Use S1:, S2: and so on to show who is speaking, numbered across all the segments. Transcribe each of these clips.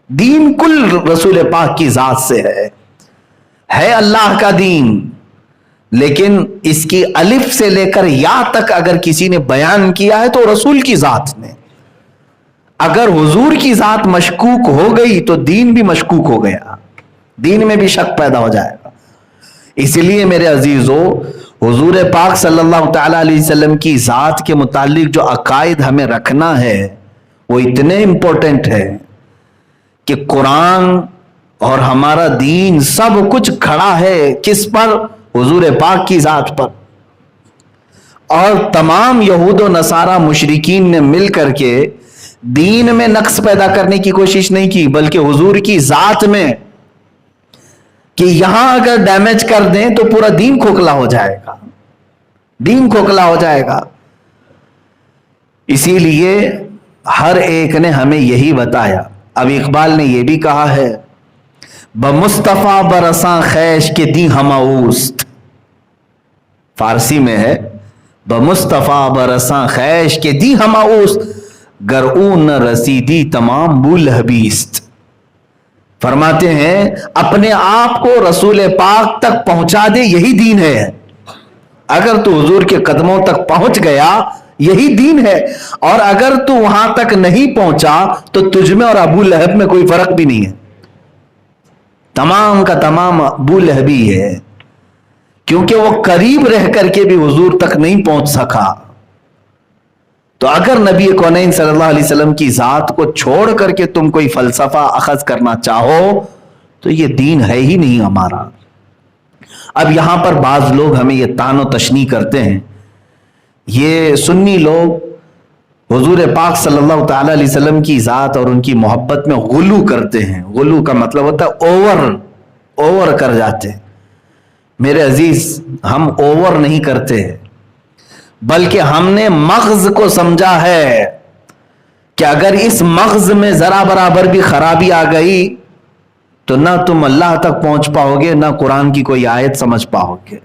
S1: دین کل رسول پاک کی ذات سے ہے اللہ کا دین، لیکن اس کی الف سے لے کر یا تک اگر کسی نے بیان کیا ہے تو رسول کی ذات نے. اگر حضور کی ذات مشکوک ہو گئی تو دین بھی مشکوک ہو گیا، دین میں بھی شک پیدا ہو جائے گا. اس لیے میرے عزیزو، حضور پاک صلی اللہ تعالی علیہ وسلم کی ذات کے متعلق جو عقائد ہمیں رکھنا ہے وہ اتنے امپورٹنٹ ہے کہ قرآن اور ہمارا دین سب کچھ کھڑا ہے کس پر؟ حضور پاک کی ذات پر. اور تمام یہود و نصارہ مشرکین نے مل کر کے دین میں نقص پیدا کرنے کی کوشش نہیں کی، بلکہ حضور کی ذات میں، کہ یہاں اگر ڈیمیج کر دیں تو پورا دین کھوکھلا ہو جائے گا، دین کھوکھلا ہو جائے گا. اسی لیے ہر ایک نے ہمیں یہی بتایا. اب اقبال نے یہ بھی کہا ہے، بمصطفیٰ برساں خیش کے دی ہماوست، فارسی میں ہے بمصطفیٰ برساں خیش کے دی ہماوست، گر او نہ رسیدی تمام بول حبیست. فرماتے ہیں اپنے آپ کو رسول پاک تک پہنچا دے، یہی دین ہے. اگر تو حضور کے قدموں تک پہنچ گیا یہی دین ہے، اور اگر تو وہاں تک نہیں پہنچا تو تجھ میں اور ابو لہب میں کوئی فرق بھی نہیں ہے، تمام کا تمام ابو لہبی ہے، کیونکہ وہ قریب رہ کر کے بھی حضور تک نہیں پہنچ سکا. تو اگر نبی کونین صلی اللہ علیہ وسلم کی ذات کو چھوڑ کر کے تم کوئی فلسفہ اخذ کرنا چاہو تو یہ دین ہے ہی نہیں ہمارا. اب یہاں پر بعض لوگ ہمیں یہ طعن و تشنیع کرتے ہیں، یہ سنی لوگ حضور پاک صلی اللہ تعالی علیہ وسلم کی ذات اور ان کی محبت میں غلو کرتے ہیں. غلو کا مطلب ہوتا ہے اوور کر جاتے ہیں. میرے عزیز، ہم اوور نہیں کرتے، بلکہ ہم نے مغز کو سمجھا ہے کہ اگر اس مغز میں ذرا برابر بھی خرابی آ گئی تو نہ تم اللہ تک پہنچ پاؤ گے، نہ قرآن کی کوئی آیت سمجھ پاؤ گے.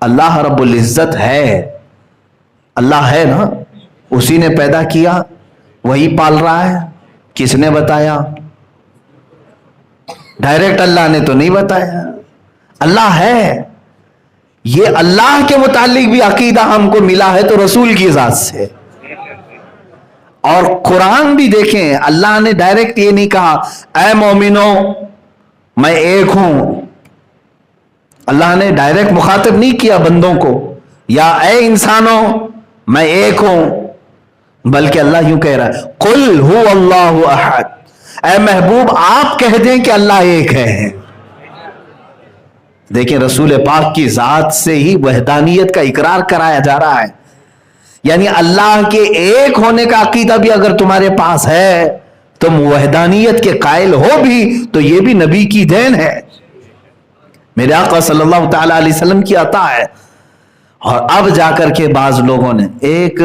S1: اللہ رب العزت ہے، اللہ ہے نا، اسی نے پیدا کیا، وہی پال رہا ہے. کس نے بتایا؟ ڈائریکٹ اللہ نے تو نہیں بتایا، اللہ ہے. یہ اللہ کے متعلق بھی عقیدہ ہم کو ملا ہے تو رسول کی ذات سے. اور قرآن بھی دیکھیں، اللہ نے ڈائریکٹ یہ نہیں کہا اے مومنو میں ایک ہوں. اللہ نے ڈائریکٹ مخاطب نہیں کیا بندوں کو، یا اے انسانوں میں ایک ہوں، بلکہ اللہ یوں کہہ رہا ہے قل هو اللہ احد. اے محبوب آپ کہہ دیں کہ اللہ ایک ہے. دیکھیں رسول پاک کی ذات سے ہی وحدانیت کا اقرار کرایا جا رہا ہے. یعنی اللہ کے ایک ہونے کا عقیدہ بھی اگر تمہارے پاس ہے، تم وحدانیت کے قائل ہو بھی، تو یہ بھی نبی کی دین ہے، میرے آقا صلی اللہ تعالی علیہ وسلم کی عطا ہے. اور اب جا کر کے بعض لوگوں نے، ایک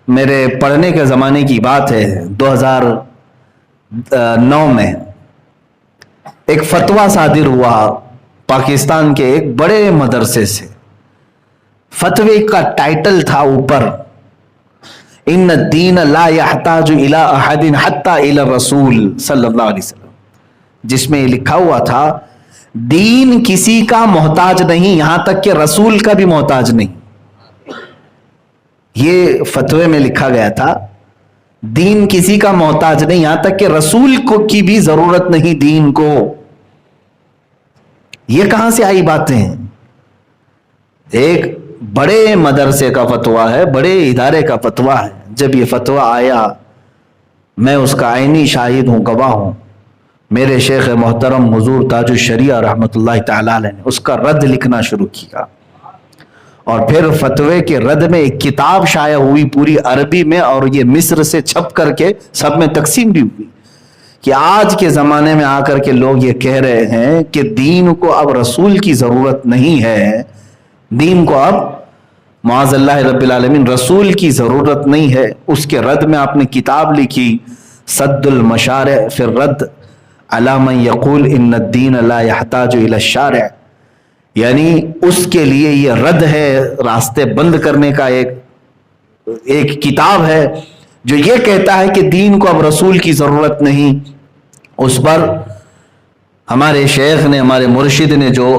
S1: میرے پڑھنے کے زمانے کی بات ہے، 2009 میں ایک فتویٰ صادر ہوا پاکستان کے ایک بڑے مدرسے سے. فتوے کا ٹائٹل تھا اوپر ان الدین لا يحتاج الى احد حتى الى الرسول صلی اللہ علیہ وسلم، جس میں یہ لکھا ہوا تھا دین کسی کا محتاج نہیں یہاں تک کہ رسول کا بھی محتاج نہیں. یہ فتوے میں لکھا گیا تھا دین کسی کا محتاج نہیں یہاں تک کہ رسول کو کی بھی ضرورت نہیں دین کو. یہ کہاں سے آئی باتیں؟ ایک بڑے مدرسے کا فتویٰ ہے، بڑے ادارے کا فتویٰ ہے. جب یہ فتویٰ آیا میں اس کا عینی شاہد ہوں، گواہ ہوں. میرے شیخ محترم حضور تاج الشریعہ رحمۃ اللہ تعالی علیہ نے اس کا رد لکھنا شروع کیا، اور پھر فتوے کے رد میں ایک کتاب شائع ہوئی پوری عربی میں، اور یہ مصر سے چھپ کر کے سب میں تقسیم بھی ہوئی. کہ آج کے زمانے میں آ کر کے لوگ یہ کہہ رہے ہیں کہ دین کو اب رسول کی ضرورت نہیں ہے، دین کو اب معاذ اللہ رب العالمین رسول کی ضرورت نہیں ہے. اس کے رد میں آپ نے کتاب لکھی سد المشارع فی الرد علی من یقول ان الدین لا يحتاج الى الشارع. یعنی اس کے لیے یہ رد ہے، راستے بند کرنے کا ایک کتاب ہے جو یہ کہتا ہے کہ دین کو اب رسول کی ضرورت نہیں. اس پر ہمارے شیخ نے، ہمارے مرشد نے جو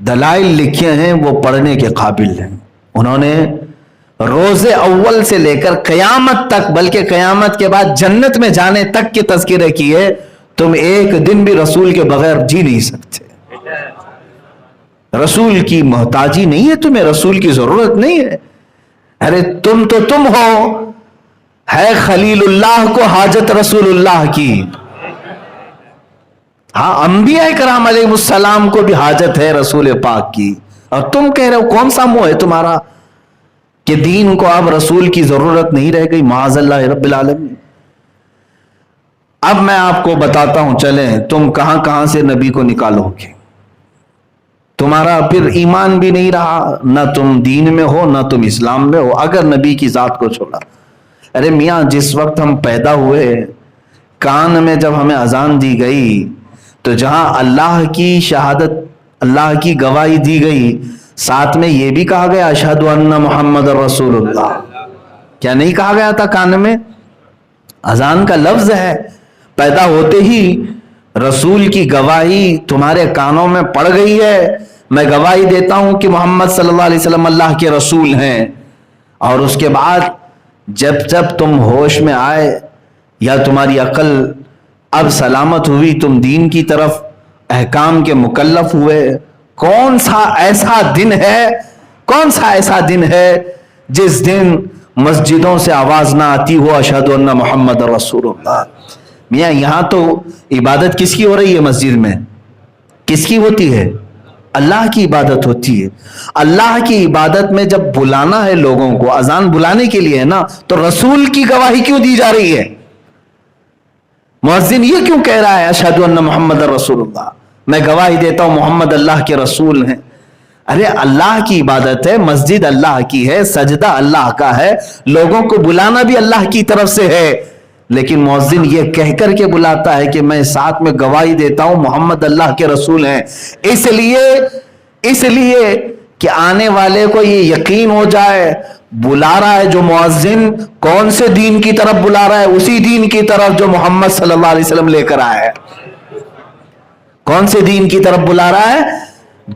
S1: دلائل لکھے ہیں وہ پڑھنے کے قابل ہیں. انہوں نے روز اول سے لے کر قیامت تک، بلکہ قیامت کے بعد جنت میں جانے تک کے تذکرے کیے. تم ایک دن بھی رسول کے بغیر جی نہیں سکتے. رسول کی محتاجی نہیں ہے تمہیں، رسول کی ضرورت نہیں ہے. ارے تم تو تم ہو، ہے خلیل اللہ کو حاجت رسول اللہ کی. ہاں، انبیاء کرام علیہ السلام کو بھی حاجت ہے رسول پاک کی. اور تم کہہ رہے ہو کون سا منہ ہے تمہارا کہ دین کو اب رسول کی ضرورت نہیں رہ گئی. معاذ اللہ رب العالمین. اب میں آپ کو بتاتا ہوں، چلیں تم کہاں کہاں سے نبی کو نکالو گے. تمہارا پھر ایمان بھی نہیں رہا، نہ تم دین میں ہو نہ تم اسلام میں ہو اگر نبی کی ذات کو چھوڑا. ارے میاں، جس وقت ہم پیدا ہوئے کان میں جب ہمیں اذان دی گئی تو جہاں اللہ کی شہادت، اللہ کی گواہی دی گئی، ساتھ میں یہ بھی کہا گیا اشہد ان محمد رسول اللہ. کیا نہیں کہا گیا تھا کان میں؟ اذان کا لفظ ہے. پیدا ہوتے ہی رسول کی گواہی تمہارے کانوں میں پڑ گئی ہے. میں گواہی دیتا ہوں کہ محمد صلی اللہ علیہ وسلم اللہ کے رسول ہیں. اور اس کے بعد جب تم ہوش میں آئے یا تمہاری عقل اب سلامت ہوئی، تم دین کی طرف احکام کے مکلف ہوئے. کون سا ایسا دن ہے جس دن مسجدوں سے آواز نہ آتی ہو اشہد ان محمد رسول اللہ. میاں، یہاں تو عبادت کس کی ہو رہی ہے؟ مسجد میں کس کی ہوتی ہے؟ اللہ کی عبادت ہوتی ہے. اللہ کی عبادت میں جب بلانا ہے لوگوں کو، اذان بلانے کے لیے ہے نا، تو رسول کی گواہی کیوں دی جا رہی ہے؟ مؤذن یہ کیوں کہہ رہا ہے اشہد ان محمد رسول اللہ، میں گواہی دیتا ہوں محمد اللہ کے رسول ہیں؟ ارے اللہ کی عبادت ہے، مسجد اللہ کی ہے، سجدہ اللہ کا ہے، لوگوں کو بلانا بھی اللہ کی طرف سے ہے. لیکن مؤذن یہ کہہ کر کے بلاتا ہے کہ میں ساتھ میں گواہی دیتا ہوں محمد اللہ کے رسول ہیں. اس لیے کہ آنے والے کو یہ یقین ہو جائے بلا رہا ہے جو مؤذن کون سے دین کی طرف بلا رہا ہے؟ اسی دین کی طرف جو محمد صلی اللہ علیہ وسلم لے کر آیا ہے. کون سے دین کی طرف بلا رہا ہے؟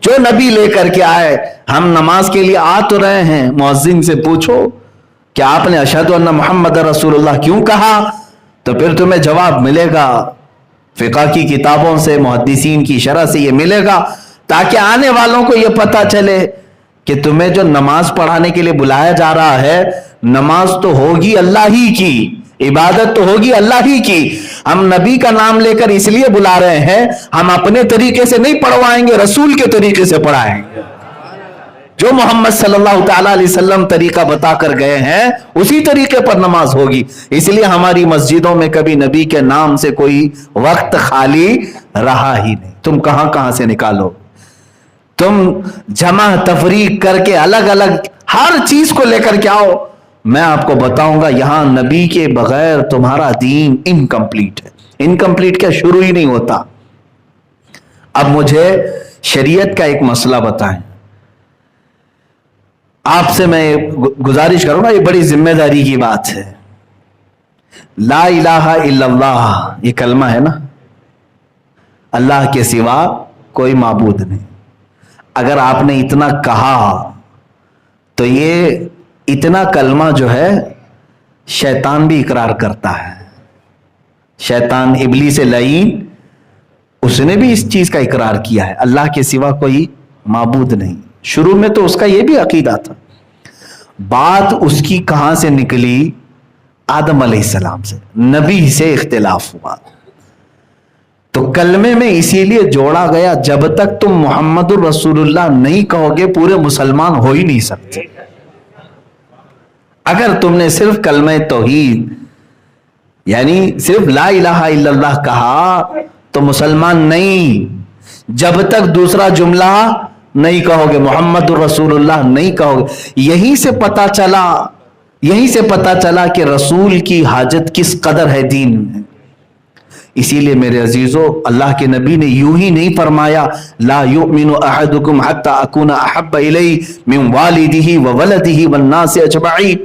S1: جو نبی لے کر کے آئے. ہم نماز کے لیے آ تو رہے ہیں، مؤذن سے پوچھو کہ آپ نے اشہد ان محمد رسول اللہ کیوں کہا؟ تو پھر تمہیں جواب ملے گا، فقہ کی کتابوں سے، محدثین کی شرح سے یہ ملے گا، تاکہ آنے والوں کو یہ پتا چلے کہ تمہیں جو نماز پڑھانے کے لیے بلایا جا رہا ہے، نماز تو ہوگی اللہ ہی کی، عبادت تو ہوگی اللہ ہی کی. ہم نبی کا نام لے کر اس لیے بلا رہے ہیں، ہم اپنے طریقے سے نہیں پڑھوائیں گے، رسول کے طریقے سے پڑھائیں گے. جو محمد صلی اللہ تعالی علیہ وسلم طریقہ بتا کر گئے ہیں اسی طریقے پر نماز ہوگی. اس لیے ہماری مسجدوں میں کبھی نبی کے نام سے کوئی وقت خالی رہا ہی نہیں. تم کہاں کہاں سے نکالو، تم جمع تفریق کر کے الگ الگ ہر چیز کو لے کر کے آؤ. میں آپ کو بتاؤں گا یہاں نبی کے بغیر تمہارا دین انکمپلیٹ ہے. انکمپلیٹ کیا، شروع ہی نہیں ہوتا. اب مجھے شریعت کا ایک مسئلہ بتائیں. آپ سے میں گزارش کروں گا، یہ بڑی ذمہ داری کی بات ہے. لا الہ الا اللہ یہ کلمہ ہے نا، اللہ کے سوا کوئی معبود نہیں. اگر آپ نے اتنا کہا تو یہ اتنا کلمہ جو ہے شیطان بھی اقرار کرتا ہے. شیطان ابلیس لعین، اس نے بھی اس چیز کا اقرار کیا ہے، اللہ کے سوا کوئی معبود نہیں. شروع میں تو اس کا یہ بھی عقیدہ تھا. بات اس کی کہاں سے نکلی؟ آدم علیہ السلام سے. نبی سے اختلاف ہوا تو کلمے میں اسی لیے جوڑا گیا جب تک تم محمد الرسول اللہ نہیں کہو گے پورے مسلمان ہو ہی نہیں سکتے. اگر تم نے صرف کلمہ توحید یعنی صرف لا الہ الا اللہ کہا تو مسلمان نہیں. جب تک دوسرا جملہ نہیں کہو گے، محمد الرسول اللہ نہیں کہو گے. یہیں سے پتا چلا کہ رسول کی حاجت کس قدر ہے دین میں. اسی لیے میرے عزیزو، اللہ کے نبی نے یوں ہی نہیں فرمایا لا یؤمن احدکم حتی اکون احب الیہ من والدہ وولدہ والناس اجمعین.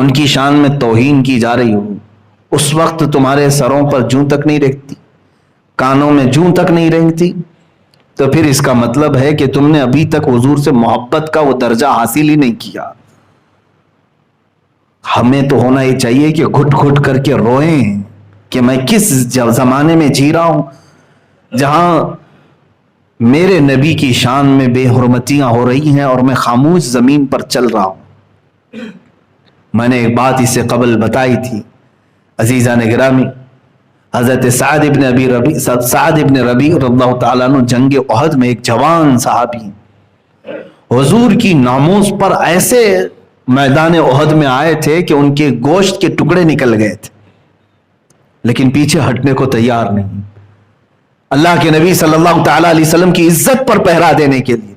S1: ان کی شان میں توہین کی جا رہی ہو، اس وقت تمہارے سروں پر جوں تک نہیں رہتی، کانوں میں جوں تک نہیں رہتی، تو پھر اس کا مطلب ہے کہ تم نے ابھی تک حضور سے محبت کا وہ درجہ حاصل ہی نہیں کیا۔ ہمیں تو ہونا ہی چاہیے کہ گھٹ گھٹ کر کے روئیں کہ میں کس زمانے میں جی رہا ہوں جہاں میرے نبی کی شان میں بے حرمتیاں ہو رہی ہیں اور میں خاموش زمین پر چل رہا ہوں۔ میں نے ایک بات اس سے قبل بتائی تھی عزیزان گرامی، حضرت سعد ابن ربیع رضی اللہ تعالیٰ عنہ جنگ احد میں ایک جوان صحابی حضور کی ناموس پر ایسے میدان احد میں آئے تھے کہ ان کے گوشت کے ٹکڑے نکل گئے تھے، لیکن پیچھے ہٹنے کو تیار نہیں، اللہ کے نبی صلی اللہ تعالیٰ علیہ وسلم کی عزت پر پہرا دینے کے لیے۔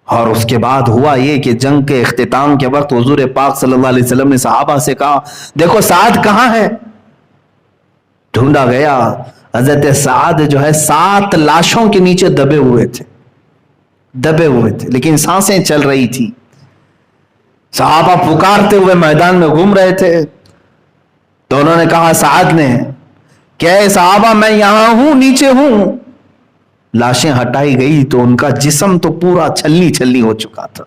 S1: اور اس کے بعد ہوا یہ کہ جنگ کے اختتام کے وقت حضور پاک صلی اللہ علیہ وسلم نے صحابہ سے کہا دیکھو سعد کہاں ہے؟ ڈھونڈا گیا، حضرت سعد جو ہے 7 لاشوں کے نیچے دبے ہوئے تھے، لیکن سانسیں چل رہی تھی۔ صحابہ پکارتے ہوئے میدان میں گھوم رہے تھے، تو انہوں نے کہا سعد نے کہ اے صحابہ میں یہاں ہوں، نیچے ہوں۔ لاشیں ہٹائی گئی تو ان کا جسم تو پورا چھلنی چھلنی ہو چکا تھا،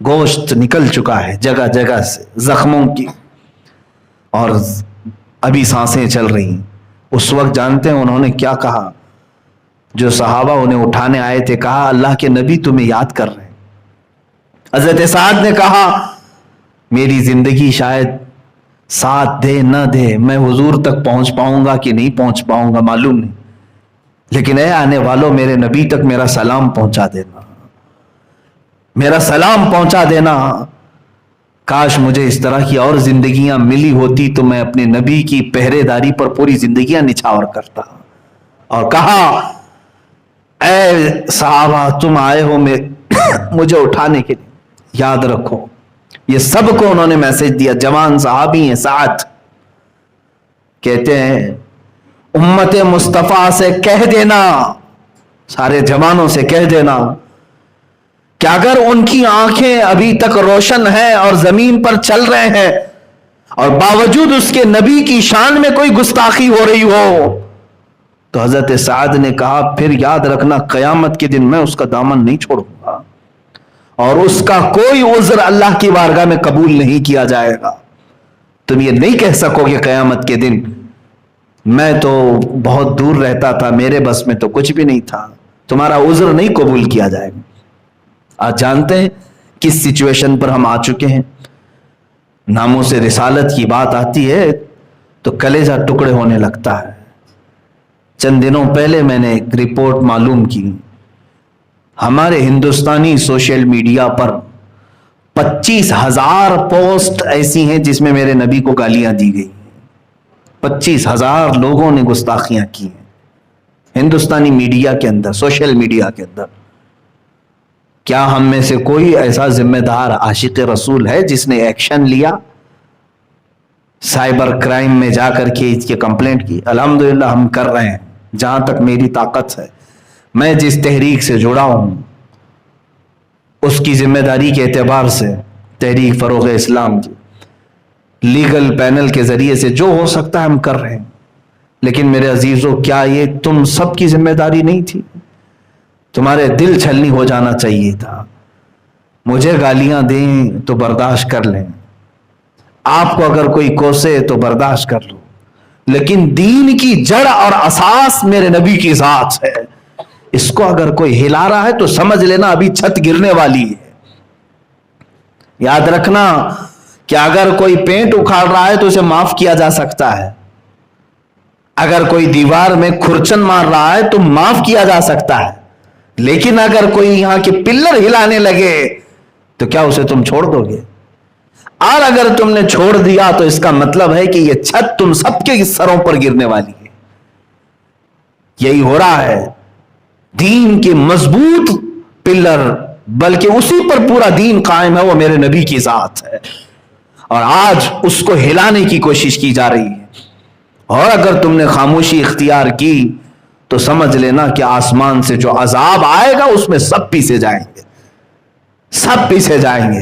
S1: گوشت نکل چکا ہے جگہ جگہ سے زخموں کی، اور ابھی سانسیں چل رہی ہیں۔ اس وقت جانتے ہیں انہوں نے کیا کہا؟ جو صحابہ انہیں اٹھانے آئے تھے کہا اللہ کے نبی تمہیں یاد کر رہے ہیں۔ حضرت سعد نے کہا میری زندگی شاید ساتھ دے نہ دے، میں حضور تک پہنچ پاؤں گا کہ نہیں پہنچ پاؤں گا معلوم نہیں، لیکن اے آنے والوں میرے نبی تک میرا سلام پہنچا دینا، میرا سلام پہنچا دینا۔ کاش مجھے اس طرح کی اور زندگیاں ملی ہوتی تو میں اپنے نبی کی پہرے داری پر پوری زندگیاں نچھاور کرتا۔ اور کہا اے صحابہ تم آئے ہو مجھے اٹھانے کے لیے، یاد رکھو۔ یہ سب کو انہوں نے میسج دیا، جوان صحابی ہیں ساتھ، کہتے ہیں امت مصطفیٰ سے کہہ دینا، سارے جوانوں سے کہہ دینا کہ اگر ان کی آنکھیں ابھی تک روشن ہیں اور زمین پر چل رہے ہیں اور باوجود اس کے نبی کی شان میں کوئی گستاخی ہو رہی ہو، تو حضرت سعد نے کہا پھر یاد رکھنا قیامت کے دن میں اس کا دامن نہیں چھوڑوں گا اور اس کا کوئی عذر اللہ کی بارگاہ میں قبول نہیں کیا جائے گا۔ تم یہ نہیں کہہ سکو کہ قیامت کے دن میں تو بہت دور رہتا تھا، میرے بس میں تو کچھ بھی نہیں تھا، تمہارا عذر نہیں قبول کیا جائے گا۔ آج جانتے ہیں کس سچویشن پر ہم آ چکے ہیں؟ ناموس رسالت کی بات آتی ہے تو کلیجہ ٹکڑے ہونے لگتا ہے۔ چند دنوں پہلے میں نے ایک رپورٹ معلوم کی، ہمارے ہندوستانی سوشل میڈیا پر 25,000 پوسٹ ایسی ہیں جس میں میرے نبی کو گالیاں دی گئی، 25,000 لوگوں نے گستاخیاں کی ہیں ہندوستانی میڈیا کے اندر، سوشل میڈیا کے اندر۔ کیا ہم میں سے کوئی ایسا ذمہ دار عاشق رسول ہے جس نے ایکشن لیا، سائبر کرائم میں جا کر کے اس کی کمپلینٹ کی؟ الحمدللہ ہم کر رہے ہیں جہاں تک میری طاقت ہے۔ میں جس تحریک سے جڑا ہوں اس کی ذمہ داری کے اعتبار سے، تحریک فروغ اسلام کی لیگل پینل کے ذریعے سے جو ہو سکتا ہے ہم کر رہے ہیں، لیکن میرے عزیزوں کیا یہ تم سب کی ذمہ داری نہیں تھی؟ تمہارے دل چھلنی ہو جانا چاہیے تھا۔ مجھے گالیاں دیں تو برداشت کر لیں، آپ کو اگر کوئی کوسے تو برداشت کر لو، لیکن دین کی جڑ اور اساس میرے نبی کی ذات ہے، اس کو اگر کوئی ہلا رہا ہے تو سمجھ لینا ابھی چھت گرنے والی ہے۔ یاد رکھنا کہ اگر کوئی پینٹ اکھاڑ رہا ہے تو اسے معاف کیا جا سکتا ہے، اگر کوئی دیوار میں کھرچن مار رہا ہے تو معاف کیا جا سکتا ہے، لیکن اگر کوئی یہاں کے پلر ہلانے لگے تو کیا اسے تم چھوڑ دو گے؟ اور اگر تم نے چھوڑ دیا تو اس کا مطلب ہے کہ یہ چھت تم سب کے سروں پر گرنے والی ہے۔ یہی ہو رہا ہے، دین کے مضبوط پلر، بلکہ اسی پر پورا دین قائم ہے، وہ میرے نبی کی ذات ہے، اور آج اس کو ہلانے کی کوشش کی جا رہی ہے۔ اور اگر تم نے خاموشی اختیار کی تو سمجھ لینا کہ آسمان سے جو عذاب آئے گا اس میں سب پیسے جائیں گے، سب پیسے جائیں گے۔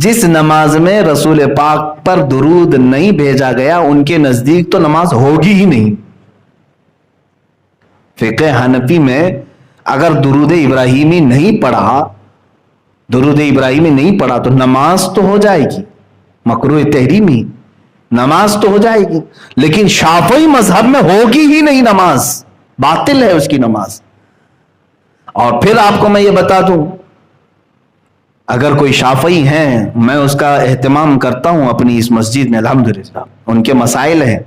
S1: جس نماز میں رسول پاک پر درود نہیں بھیجا گیا ان کے نزدیک تو نماز ہوگی ہی نہیں. فقہ حنفی میں اگر درود ابراہیمی نہیں پڑھا تو نماز تو ہو جائے گی، مکروہ تحریمی نماز تو ہو جائے گی، لیکن شافعی مذہب میں ہوگی ہی نہیں، نماز باطل ہے اس کی نماز. اور پھر آپ کو میں یہ بتا دوں، اگر کوئی شافعی ہیں، میں اس کا اہتمام کرتا ہوں اپنی اس مسجد میں الحمدللہ، ان کے مسائل ہیں،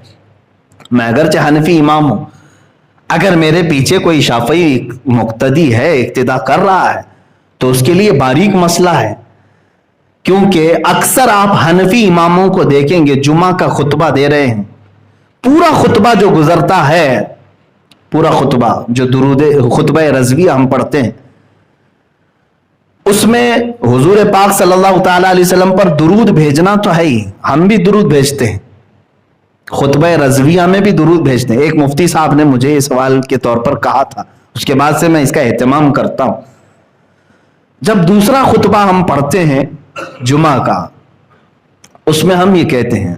S1: میں اگرچہ حنفی امام ہوں، اگر میرے پیچھے کوئی شافعی مقتدی ہے، اقتداء کر رہا ہے، تو اس کے لیے باریک مسئلہ ہے. کیونکہ اکثر آپ حنفی اماموں کو دیکھیں گے جمعہ کا خطبہ دے رہے ہیں، پورا خطبہ جو گزرتا ہے، پورا خطبہ جو خطبہ رضویہ ہم پڑھتے ہیں، اس میں حضور پاک صلی اللہ تعالی علیہ وسلم پر درود بھیجنا تو ہے ہی، ہم بھی درود بھیجتے ہیں، خطبہ رضویہ میں بھی درود بھیجتے ہیں. ایک مفتی صاحب نے مجھے یہ سوال کے طور پر کہا تھا، اس کے بعد سے میں اس کا اہتمام کرتا ہوں. جب دوسرا خطبہ ہم پڑھتے ہیں جمعہ کا، اس میں ہم یہ کہتے ہیں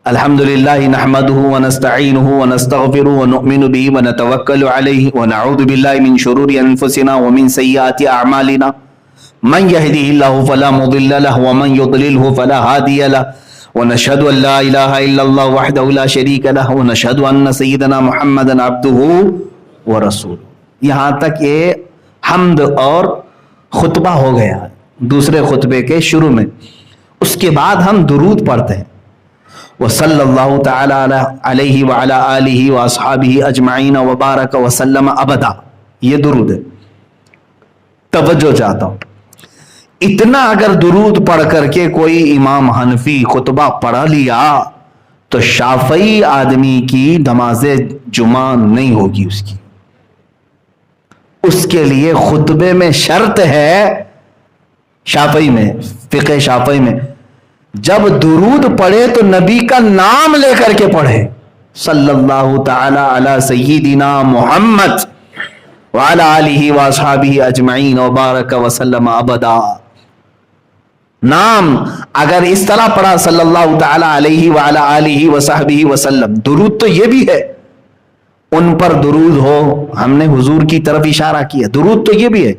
S1: الحمدللہ نحمده ونستعینه ونستغفره ونؤمن به ونتوکل علیہ ونعوذ باللہ من شرور انفسنا ومن سیئات اعمالنا من يهده الله فلا مضل له ومن يضلله فلا هادي له ونشهد ان لا الہ الا اللہ وحدہ لا شریک له ونشهد ان سیدنا محمدا عبدہ ورسولہ. یہاں تک یہ حمد اور خطبہ ہو گیا دوسرے خطبے کے شروع میں. اس کے بعد ہم درود پڑھتے ہیں، وصلی اللہ تعالی علیہ وعلی آلہ واصحابہ اجمعین وبارک وسلم ابدا. یہ درود ہے. توجہ چاہتا ہوں، اتنا اگر درود پڑھ کر کے کوئی امام حنفی خطبہ پڑھا لیا تو شافعی آدمی کی نماز جمعہ نہیں ہوگی. اس کے لیے خطبے میں شرط ہے، شافعی میں، فقہ شافعی میں، جب درود پڑھے تو نبی کا نام لے کر کے پڑھے، صلی اللہ تعالی علی سیدنا محمد وعلی آلہ واصحابہ اجمعین وبارک وسلم ابدا. نام اگر اس طرح پڑھا صلی اللہ تعالی علیہ وعلی آلہ وصحبہ وسلم، درود تو یہ بھی ہے، ان پر درود ہو، ہم نے حضور کی طرف اشارہ کیا، درود تو یہ بھی ہے.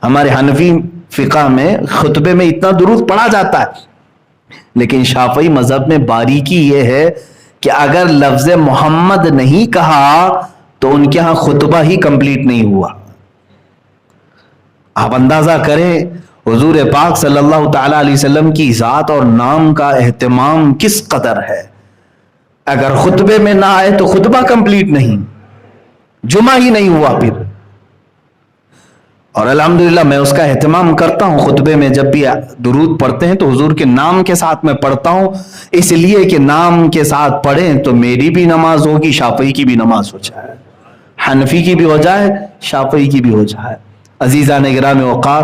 S1: ہمارے حنفی فقہ میں خطبے میں اتنا درود پڑھا جاتا ہے، لیکن شافعی مذہب میں باریکی یہ ہے کہ اگر لفظ محمد نہیں کہا تو ان کے ہاں خطبہ ہی کمپلیٹ نہیں ہوا. آپ اندازہ کریں حضور پاک صلی اللہ تعالی علیہ وسلم کی ذات اور نام کا اہتمام کس قدر ہے. اگر خطبے میں نہ آئے تو خطبہ کمپلیٹ نہیں، جمعہ ہی نہیں ہوا پھر. اور الحمدللہ میں اس کا اہتمام کرتا ہوں، خطبے میں جب بھی درود پڑھتے ہیں تو حضور کے نام کے ساتھ میں پڑھتا ہوں، اس لیے کہ نام کے ساتھ پڑھیں تو میری بھی نماز ہوگی، شافعی کی بھی نماز ہو جائے، حنفی کی بھی ہو جائے، شافعی کی بھی ہو جائے. عزیزان گرامی وقار،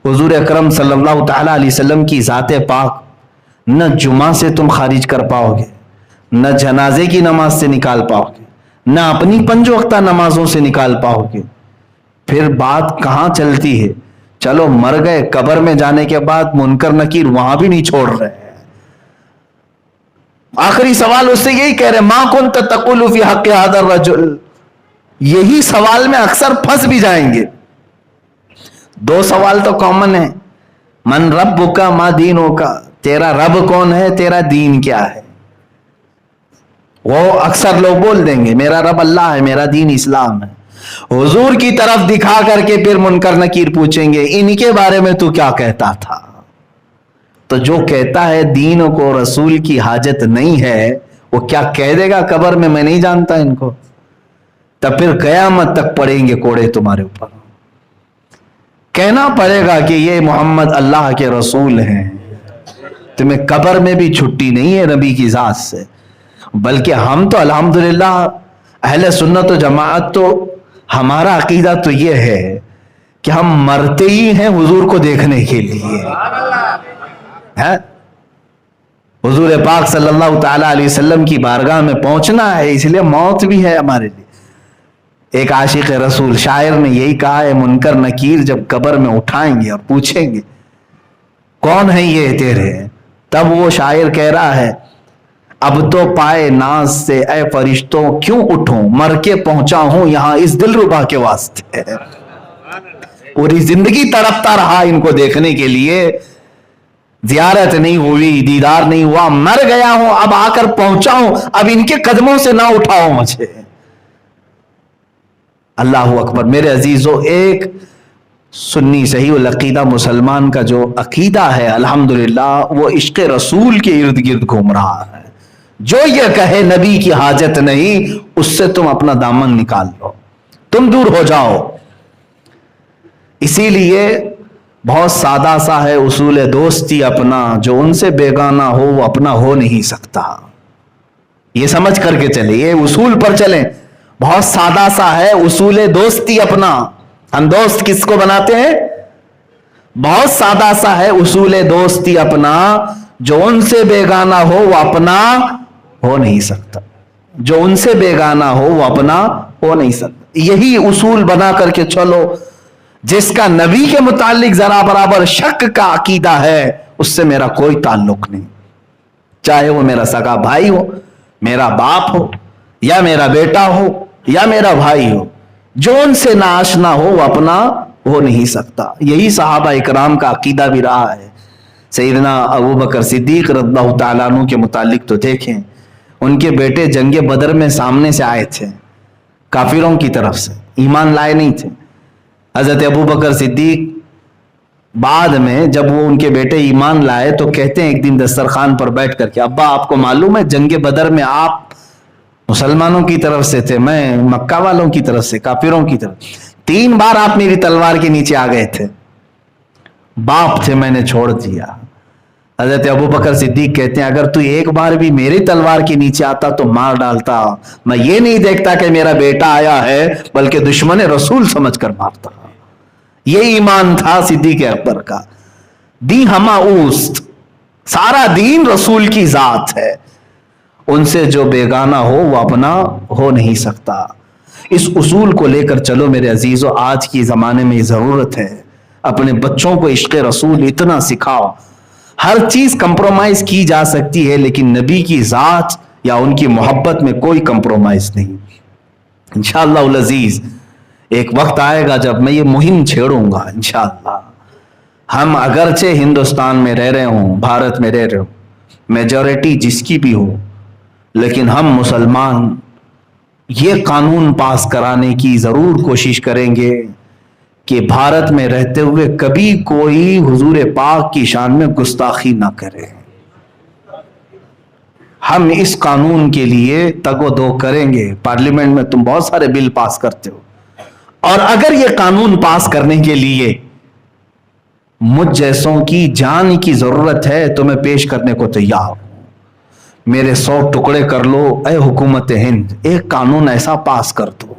S1: حضور اکرم صلی اللہ تعالی علیہ وسلم کی ذات پاک نہ جمعہ سے تم خارج کر پاؤ گے، نہ جنازے کی نماز سے نکال پاؤ گے، نہ اپنی 5 وقتہ نمازوں سے نکال پاؤ گے. پھر بات کہاں چلتی ہے؟ چلو مر گئے، قبر میں جانے کے بعد منکر نکیر وہاں بھی نہیں چھوڑ رہے. آخری سوال اس سے یہی کہہ رہے ما کنت تقول فی حق هذا الرجل. یہی سوال میں اکثر پھنس بھی جائیں گے. 2 سوال تو کامن ہے، من ربک ما دینک، تیرا رب کون ہے، تیرا دین کیا ہے. وہ اکثر لوگ بول دیں گے میرا رب اللہ ہے، میرا دین اسلام ہے. حضور کی طرف دکھا کر کے پھر منکر نکیر پوچھیں گے ان کے بارے میں تو کیا کہتا تھا. تو جو کہتا ہے دین کو رسول کی حاجت نہیں ہے وہ کیا کہہ دے گا قبر میں نہیں جانتا ان کو. تب پھر قیامت تک پڑیں گے کوڑے تمہارے اوپر. کہنا پڑے گا کہ یہ محمد اللہ کے رسول ہیں. تمہیں قبر میں بھی چھٹی نہیں ہے نبی کی ذات سے. بلکہ ہم تو الحمدللہ اہل سنت و جماعت تو ہمارا عقیدہ تو یہ ہے کہ ہم مرتے ہی ہیں حضور کو دیکھنے کے لیے. حضور پاک صلی اللہ تعالی علیہ وسلم کی بارگاہ میں پہنچنا ہے، اس لیے موت بھی ہے ہمارے لیے. ایک عاشق رسول شاعر نے یہی کہا ہے، منکر نکیر جب قبر میں اٹھائیں گے اور پوچھیں گے کون ہے یہ تیرے؟ تب وہ شاعر کہہ رہا ہے اب تو پائے ناز سے اے فرشتوں کیوں اٹھوں، مر کے پہنچا ہوں یہاں اس دلربا کے واسطے۔ پوری زندگی تڑپتا رہا ان کو دیکھنے کے لیے، زیارت نہیں ہوئی، دیدار نہیں ہوا، مر گیا ہوں، اب آ کر پہنچا ہوں، اب ان کے قدموں سے نہ اٹھاؤ مجھے۔ اللہ اکبر۔ میرے عزیزو، ایک سنی صحیح العقیدہ مسلمان کا جو عقیدہ ہے الحمدللہ وہ عشق رسول کے ارد گرد گھوم رہا ہے۔ جو یہ کہے نبی کی حاجت نہیں، اس سے تم اپنا دامن نکال لو، تم دور ہو جاؤ۔ اسی لیے بہت سادہ سا ہے اصول دوستی اپنا، جو ان سے بیگانہ ہو وہ اپنا ہو نہیں سکتا۔ یہ سمجھ کر کے چلے، یہ اصول پر چلیں۔ بہت سادہ سا ہے اصول دوستی اپنا۔ ہم دوست کس کو بناتے ہیں؟ بہت سادہ سا ہے اصول دوستی اپنا، جو ان سے بیگانہ ہو وہ اپنا ہو نہیں سکتا۔ جو ان سے بیگانہ ہو وہ اپنا ہو نہیں سکتا۔ یہی اصول بنا کر کے چلو۔ جس کا نبی کے متعلق ذرا برابر شک کا عقیدہ ہے اس سے میرا کوئی تعلق نہیں، چاہے وہ میرا سگا بھائی ہو، میرا باپ ہو، یا میرا بیٹا ہو، یا میرا بھائی ہو۔ جو ان سے ناآشنا ہو وہ اپنا ہو نہیں سکتا۔ یہی صحابہ اکرام کا عقیدہ بھی رہا ہے۔ سیدنا ابو بکر صدیق رضی اللہ تعالیٰ عنہ کے متعلق تو دیکھیں، ان کے بیٹے جنگ بدر میں سامنے سے آئے تھے کافروں کی طرف سے، ایمان لائے نہیں تھے۔ حضرت ابو بکر صدیق بعد میں جب وہ ان کے بیٹے ایمان لائے تو کہتے ہیں ایک دن دسترخوان پر بیٹھ کر کے، ابا آپ کو معلوم ہے جنگ بدر میں آپ مسلمانوں کی طرف سے تھے، میں مکہ والوں کی طرف سے، کافروں کی طرف، 3 بار آپ میری تلوار کے نیچے آ گئے تھے، باپ تھے میں نے چھوڑ دیا۔ حضرت ابو بکر صدیق کہتے ہیں اگر تو ایک بار بھی میری تلوار کے نیچے آتا تو مار ڈالتا، میں یہ نہیں دیکھتا کہ میرا بیٹا آیا ہے بلکہ دشمن رسول سمجھ کر مارتا۔ یہ ایمان تھا صدیق اکبر کا۔ دین ہما اوست، سارا دین رسول کی ذات ہے، ان سے جو بیگانہ ہو وہ اپنا ہو نہیں سکتا۔ اس اصول کو لے کر چلو میرے عزیزو، آج کی زمانے میں ضرورت ہے۔ اپنے بچوں کو عشق رسول اتنا سکھاؤ۔ ہر چیز کمپرومائز کی جا سکتی ہے لیکن نبی کی ذات یا ان کی محبت میں کوئی کمپرومائز نہیں۔ انشاءاللہ العزیز ایک وقت آئے گا جب میں یہ مہم چھیڑوں گا انشاءاللہ۔ ہم اگرچہ ہندوستان میں رہ رہے ہوں، بھارت میں رہ رہے ہوں، میجورٹی جس کی بھی ہو، لیکن ہم مسلمان یہ قانون پاس کرانے کی ضرور کوشش کریں گے کہ بھارت میں رہتے ہوئے کبھی کوئی حضور پاک کی شان میں گستاخی نہ کرے۔ ہم اس قانون کے لیے تگ و دو کریں گے۔ پارلیمنٹ میں تم بہت سارے بل پاس کرتے ہو، اور اگر یہ قانون پاس کرنے کے لیے مجھ جیسوں کی جان کی ضرورت ہے تو میں پیش کرنے کو تیار ہوں۔ میرے 100 ٹکڑے کر لو اے حکومت ہند، ایک قانون ایسا پاس کر دو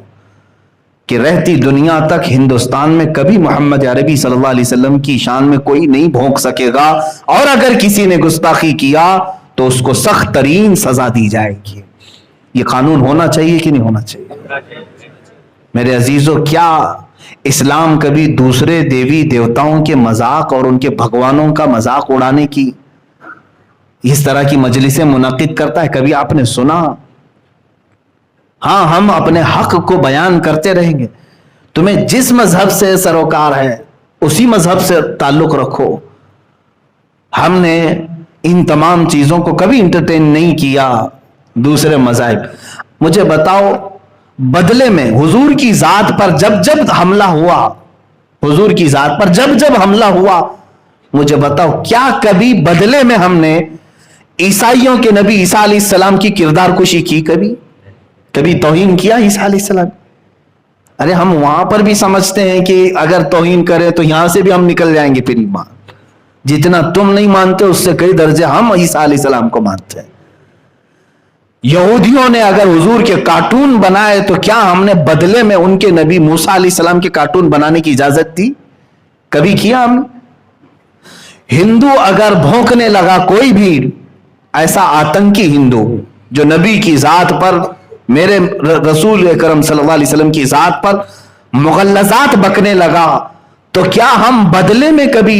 S1: کہ رہتی دنیا تک ہندوستان میں کبھی محمد عربی صلی اللہ علیہ وسلم کی شان میں کوئی نہیں بھونک سکے گا، اور اگر کسی نے گستاخی کیا تو اس کو سخت ترین سزا دی جائے گی۔ یہ قانون ہونا چاہیے کہ نہیں ہونا چاہیے؟ میرے عزیزو، کیا اسلام کبھی دوسرے دیوی دیوتاؤں کے مذاق اور ان کے بھگوانوں کا مذاق اڑانے کی اس طرح کی مجلسیں منعقد کرتا ہے؟ کبھی آپ نے سنا؟ ہاں، ہم اپنے حق کو بیان کرتے رہیں گے۔ تمہیں جس مذہب سے سروکار ہے اسی مذہب سے تعلق رکھو۔ ہم نے ان تمام چیزوں کو کبھی انٹرٹین نہیں کیا دوسرے مذاہب۔ مجھے بتاؤ، بدلے میں حضور کی ذات پر جب جب حملہ ہوا، حضور کی ذات پر جب جب حملہ ہوا، مجھے بتاؤ کیا کبھی بدلے میں ہم نے عیسائیوں کے نبی عیسیٰ علیہ السلام کی کردار کشی کی؟ کبھی توہین کیا عیسیٰ علیہ السلام؟ ارے ہم وہاں پر بھی سمجھتے ہیں کہ اگر توہین کرے تو یہاں سے بھی ہم نکل جائیں گے پھر ایمان۔ جتنا تم نہیں مانتے اس سے کئی درجے ہم عیسیٰ علیہ السلام کو مانتے ہیں۔ یہودیوں نے اگر حضور کے کارٹون بنائے تو کیا ہم نے بدلے میں ان کے نبی موسیٰ علیہ السلام کے کارٹون بنانے کی اجازت دی؟ کبھی کیا ہم نے؟ ہندو اگر بھونکنے لگا، کوئی بھی ایسا آتنکی ہندو جو نبی کی ذات پر، میرے رسول اکرم صلی اللہ علیہ وسلم کی ذات پر مغلظات بکنے لگا، تو کیا ہم بدلے میں کبھی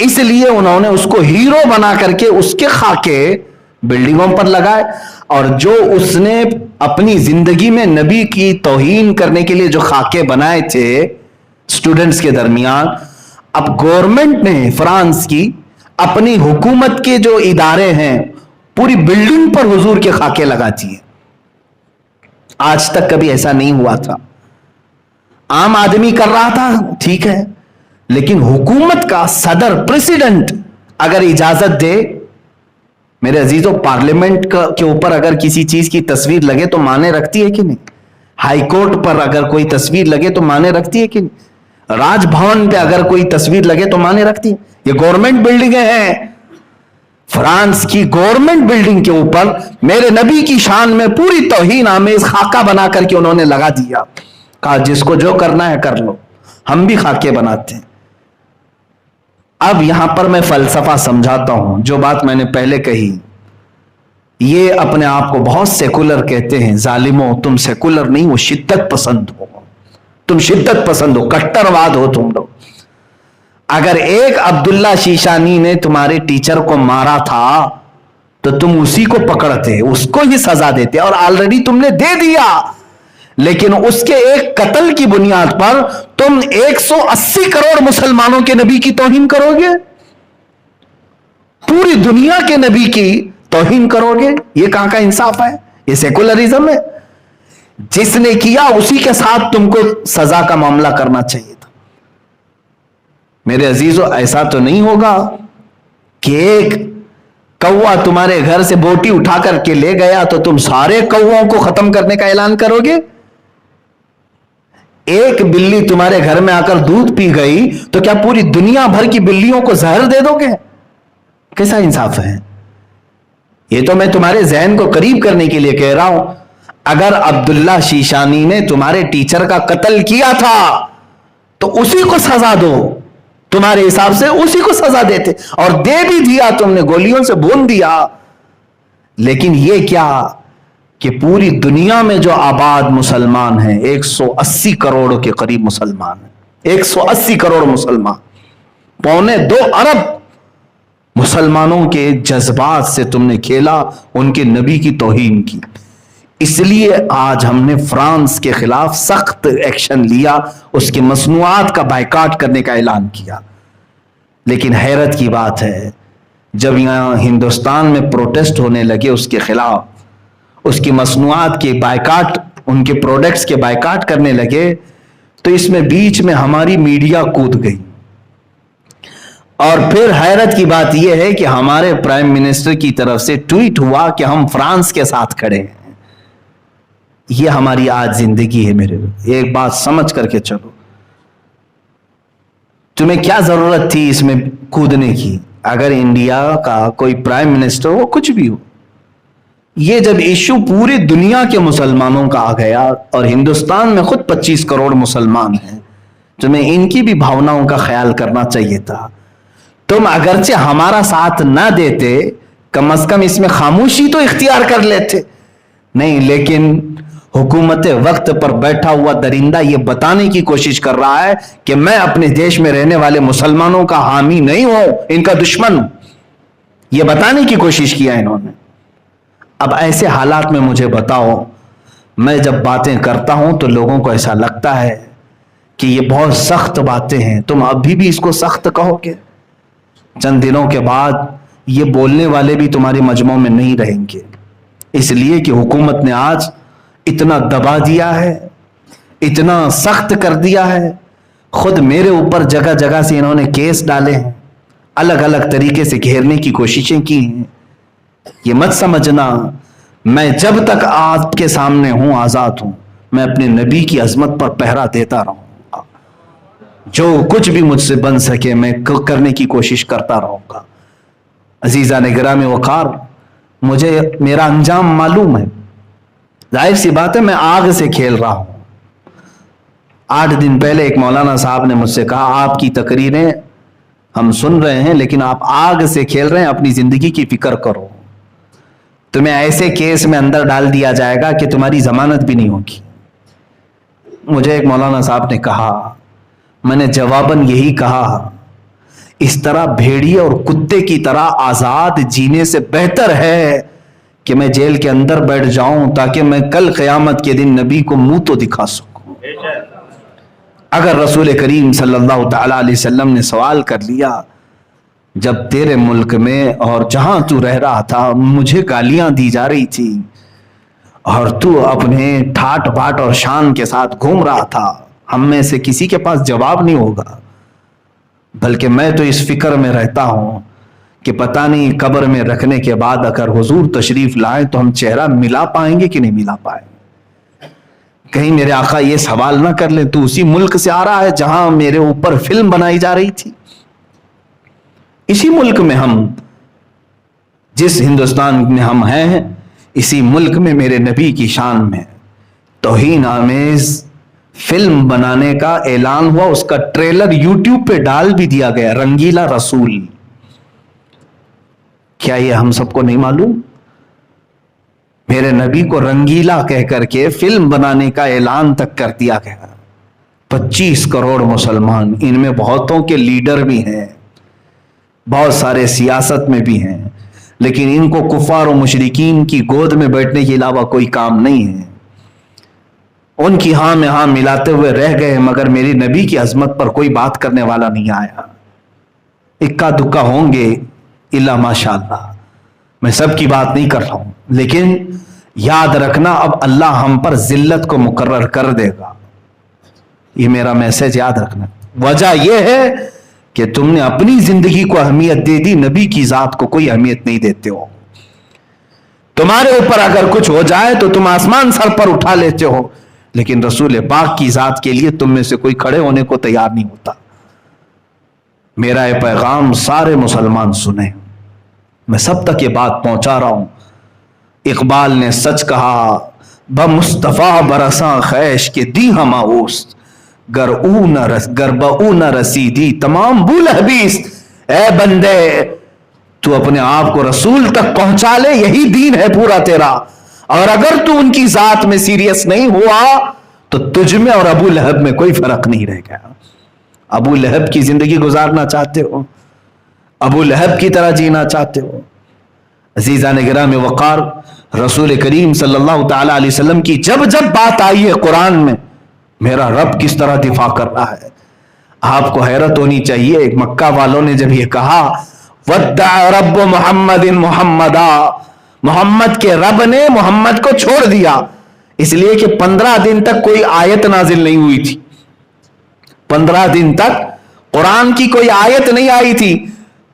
S1: اس لیے انہوں نے اس کو ہیرو بنا کر کے اس کے خاکے بلڈنگوں پر لگائے، اور جو اس نے اپنی زندگی میں نبی کی توہین کرنے کے لیے جو خاکے بنائے تھے اسٹوڈنٹس کے درمیان، اب گورنمنٹ نے فرانس کی اپنی حکومت کے جو ادارے ہیں پوری بلڈنگ پر حضور کے خاکے لگاتی ہیں. آج تک کبھی ایسا نہیں ہوا تھا. عام آدمی کر رہا تھا ٹھیک ہے، لیکن حکومت کا صدر پریزیڈنٹ اگر اجازت دے، میرے عزیزوں پارلیمنٹ کے اوپر اگر کسی چیز کی تصویر لگے تو معنی رکھتی ہے کہ نہیں؟ ہائی کورٹ پر اگر کوئی تصویر لگے تو معنی رکھتی ہے کہ نہیں؟ راج بھون پہ اگر کوئی تصویر لگے تو معنی رکھتی ہے؟ یہ گورنمنٹ بلڈنگیں ہیں. فرانس کی گورنمنٹ بلڈنگ کے اوپر میرے نبی کی شان میں پوری توہین آمیز خاکہ بنا کر کے انہوں نے لگا دیا. کہا جس کو جو کرنا ہے کر لو، ہم بھی خاکے بناتے ہیں. اب یہاں پر میں فلسفہ سمجھاتا ہوں. جو بات میں نے پہلے کہی، یہ اپنے آپ کو بہت سیکولر کہتے ہیں. ظالموں، تم سیکولر نہیں ہو، شدت پسند ہو. تم شدت پسند ہو، کٹر واد ہو تم لوگ. اگر ایک عبداللہ شیشانی نے تمہارے ٹیچر کو مارا تھا تو تم اسی کو پکڑتے، اس کو ہی سزا دیتے، اور آلریڈی تم نے دے دیا. لیکن اس کے ایک قتل کی بنیاد پر تم 180 کروڑ مسلمانوں کے نبی کی توہین کرو گے، پوری دنیا کے نبی کی توہین کرو گے. یہ کہاں کا انصاف ہے؟ یہ سیکولرزم ہے. جس نے کیا اسی کے ساتھ تم کو سزا کا معاملہ کرنا چاہیے تھا. میرے عزیزو، ایسا تو نہیں ہوگا کہ ایک کوا تمہارے گھر سے بوٹی اٹھا کر کے لے گیا تو تم سارے کووں کو ختم کرنے کا اعلان کرو گے. ایک بلی تمہارے گھر میں آ کر دودھ پی گئی تو کیا پوری دنیا بھر کی بلیوں کو زہر دے دو گے؟ کیسا انصاف ہے؟ یہ تو میں تمہارے ذہن کو قریب کرنے کے لیے کہہ رہا ہوں. اگر عبداللہ شیشانی نے تمہارے ٹیچر کا قتل کیا تھا تو اسی کو سزا دو. تمہارے حساب سے اسی کو سزا دیتے، اور دے بھی دیا، تم نے گولیوں سے بھون دیا. لیکن یہ کیا کہ پوری دنیا میں جو آباد مسلمان ہیں 180 کروڑ کے قریب مسلمان ہیں. 180 کروڑ مسلمان، 2.25 ارب مسلمانوں کے جذبات سے تم نے کھیلا، ان کے نبی کی توہین کی. اس لیے آج ہم نے فرانس کے خلاف سخت ایکشن لیا، اس کے مصنوعات کا بائیکاٹ کرنے کا اعلان کیا. لیکن حیرت کی بات ہے، جب یہاں ہندوستان میں پروٹیسٹ ہونے لگے اس کے خلاف، اس کی مصنوعات کے بائیکاٹ، ان کے پروڈکٹس کے بائیکاٹ کرنے لگے، تو اس میں بیچ میں ہماری میڈیا کود گئی. اور پھر حیرت کی بات یہ ہے کہ ہمارے پرائم منسٹر کی طرف سے ٹویٹ ہوا کہ ہم فرانس کے ساتھ کھڑے ہیں. یہ ہماری آج زندگی ہے. میرے ایک بات سمجھ کر کے چلو، تمہیں کیا ضرورت تھی اس میں کودنے کی؟ اگر انڈیا کا کوئی پرائم منسٹر ہو، کچھ بھی ہو، یہ جب ایشو پوری دنیا کے مسلمانوں کا آ گیا، اور ہندوستان میں خود 25 کروڑ مسلمان ہیں، تمہیں ان کی بھی بھاوناؤں کا خیال کرنا چاہیے تھا. تم اگرچہ ہمارا ساتھ نہ دیتے، کم از کم اس میں خاموشی تو اختیار کر لیتے. نہیں، لیکن حکومت وقت پر بیٹھا ہوا درندہ یہ بتانے کی کوشش کر رہا ہے کہ میں اپنے دیش میں رہنے والے مسلمانوں کا حامی نہیں ہوں، ان کا دشمن ہوں. یہ بتانے کی کوشش کیا انہوں نے. اب ایسے حالات میں مجھے بتاؤ، میں جب باتیں کرتا ہوں تو لوگوں کو ایسا لگتا ہے کہ یہ بہت سخت باتیں ہیں، تم ابھی بھی اس کو سخت کہو گے؟ چند دنوں کے بعد یہ بولنے والے بھی تمہارے مجمع میں نہیں رہیں گے، اس لیے کہ حکومت نے آج اتنا دبا دیا ہے، اتنا سخت کر دیا ہے. خود میرے اوپر جگہ جگہ سے انہوں نے کیس ڈالے ہیں، الگ الگ طریقے سے گھیرنے کی کوششیں کی ہیں. یہ مت سمجھنا میں جب تک آپ کے سامنے ہوں آزاد ہوں، میں اپنے نبی کی عظمت پر پہرا دیتا رہوں گا. جو کچھ بھی مجھ سے بن سکے میں کرنے کی کوشش کرتا رہوں گا. عزیزان گرامی وقار، مجھے میرا انجام معلوم ہے. ظاہر سی بات ہے میں آگ سے کھیل رہا ہوں. 8 دن پہلے ایک مولانا صاحب نے مجھ سے کہا آپ کی تقریریں ہم سن رہے ہیں لیکن آپ آگ سے کھیل رہے ہیں، اپنی زندگی کی فکر کرو. تمہیں ایسے کیس میں اندر ڈال دیا جائے گا کہ تمہاری ضمانت بھی نہیں ہوگی. مجھے ایک مولانا صاحب نے کہا، میں نے جواباً یہی کہا، اس طرح بھیڑیے اور کتے کی طرح آزاد جینے سے بہتر ہے کہ میں جیل کے اندر بیٹھ جاؤں تاکہ میں کل قیامت کے دن نبی کو منہ تو دکھا سکوں۔ اگر رسول کریم صلی اللہ تعالی علیہ وسلم نے سوال کر لیا، جب تیرے ملک میں اور جہاں تو رہ رہا تھا مجھے گالیاں دی جا رہی تھی اور تو اپنے ٹھاٹ باٹ اور شان کے ساتھ گھوم رہا تھا، ہم میں سے کسی کے پاس جواب نہیں ہوگا، بلکہ میں تو اس فکر میں رہتا ہوں کہ پتہ نہیں قبر میں رکھنے کے بعد اگر حضور تشریف لائیں تو ہم چہرہ ملا پائیں گے کہ نہیں ملا پائیں گے، کہیں میرے آقا یہ سوال نہ کر لیں تو اسی ملک سے آ رہا ہے جہاں میرے اوپر فلم بنائی جا رہی تھی۔ اسی ملک میں ہم، جس ہندوستان میں ہم ہیں، اسی ملک میں میرے نبی کی شان میں توہین آمیز فلم بنانے کا اعلان ہوا، اس کا ٹریلر یوٹیوب پہ ڈال بھی دیا گیا، رنگیلا رسول۔ کیا یہ ہم سب کو نہیں معلوم؟ میرے نبی کو رنگیلا کہہ کر کے فلم بنانے کا اعلان تک کر دیا گیا۔ 25 کروڑ مسلمان، ان میں بہتوں کے لیڈر بھی ہیں، بہت سارے سیاست میں بھی ہیں، لیکن ان کو کفار و مشرکین کی گود میں بیٹھنے کے علاوہ کوئی کام نہیں ہے۔ ان کی ہاں میں ہاں ملاتے ہوئے رہ گئے، مگر میری نبی کی عظمت پر کوئی بات کرنے والا نہیں آیا۔ اکا دکا ہوں گے الا ماشاء اللہ، میں سب کی بات نہیں کر رہا ہوں، لیکن یاد رکھنا اب اللہ ہم پر ذلت کو مقرر کر دے گا، یہ میرا میسج یاد رکھنا۔ وجہ یہ ہے کہ تم نے اپنی زندگی کو اہمیت دے دی، نبی کی ذات کو کوئی اہمیت نہیں دیتے ہو۔ تمہارے اوپر اگر کچھ ہو جائے تو تم آسمان سر پر اٹھا لیتے ہو، لیکن رسول پاک کی ذات کے لیے تم میں سے کوئی کھڑے ہونے کو تیار نہیں ہوتا۔ میرا یہ پیغام سارے مسلمان سنیں، میں سب تک یہ بات پہنچا رہا ہوں۔ اقبال نے سچ کہا، بمصطفیٰ برساں خیش کے دی ہم اوست، گر بہ نہ رسیدی تمام بول حبیس۔ اے بندے تو اپنے آپ کو رسول تک پہنچا لے، یہی دین ہے پورا تیرا، اور اگر تو ان کی ذات میں سیریس نہیں ہوا تو تجھ میں اور ابو لہب میں کوئی فرق نہیں رہ گیا۔ ابو لہب کی زندگی گزارنا چاہتے ہو؟ ابو لہب کی طرح جینا چاہتے ہو؟ عزیزان گرامی وقار، رسول کریم صلی اللہ تعالی علیہ وسلم کی جب جب بات آئی ہے قرآن میں، میرا رب کس طرح دفاع کر رہا ہے، آپ کو حیرت ہونی چاہیے۔ مکہ والوں نے جب یہ کہا وَدَّعَ رَبُّ مُحَمَّدٍ مُحَمَّدًا، محمد کے رب نے محمد کو چھوڑ دیا، اس لیے کہ 15 دن تک کوئی آیت نازل نہیں ہوئی تھی، 15 دن تک قرآن کی کوئی آیت نہیں آئی تھی،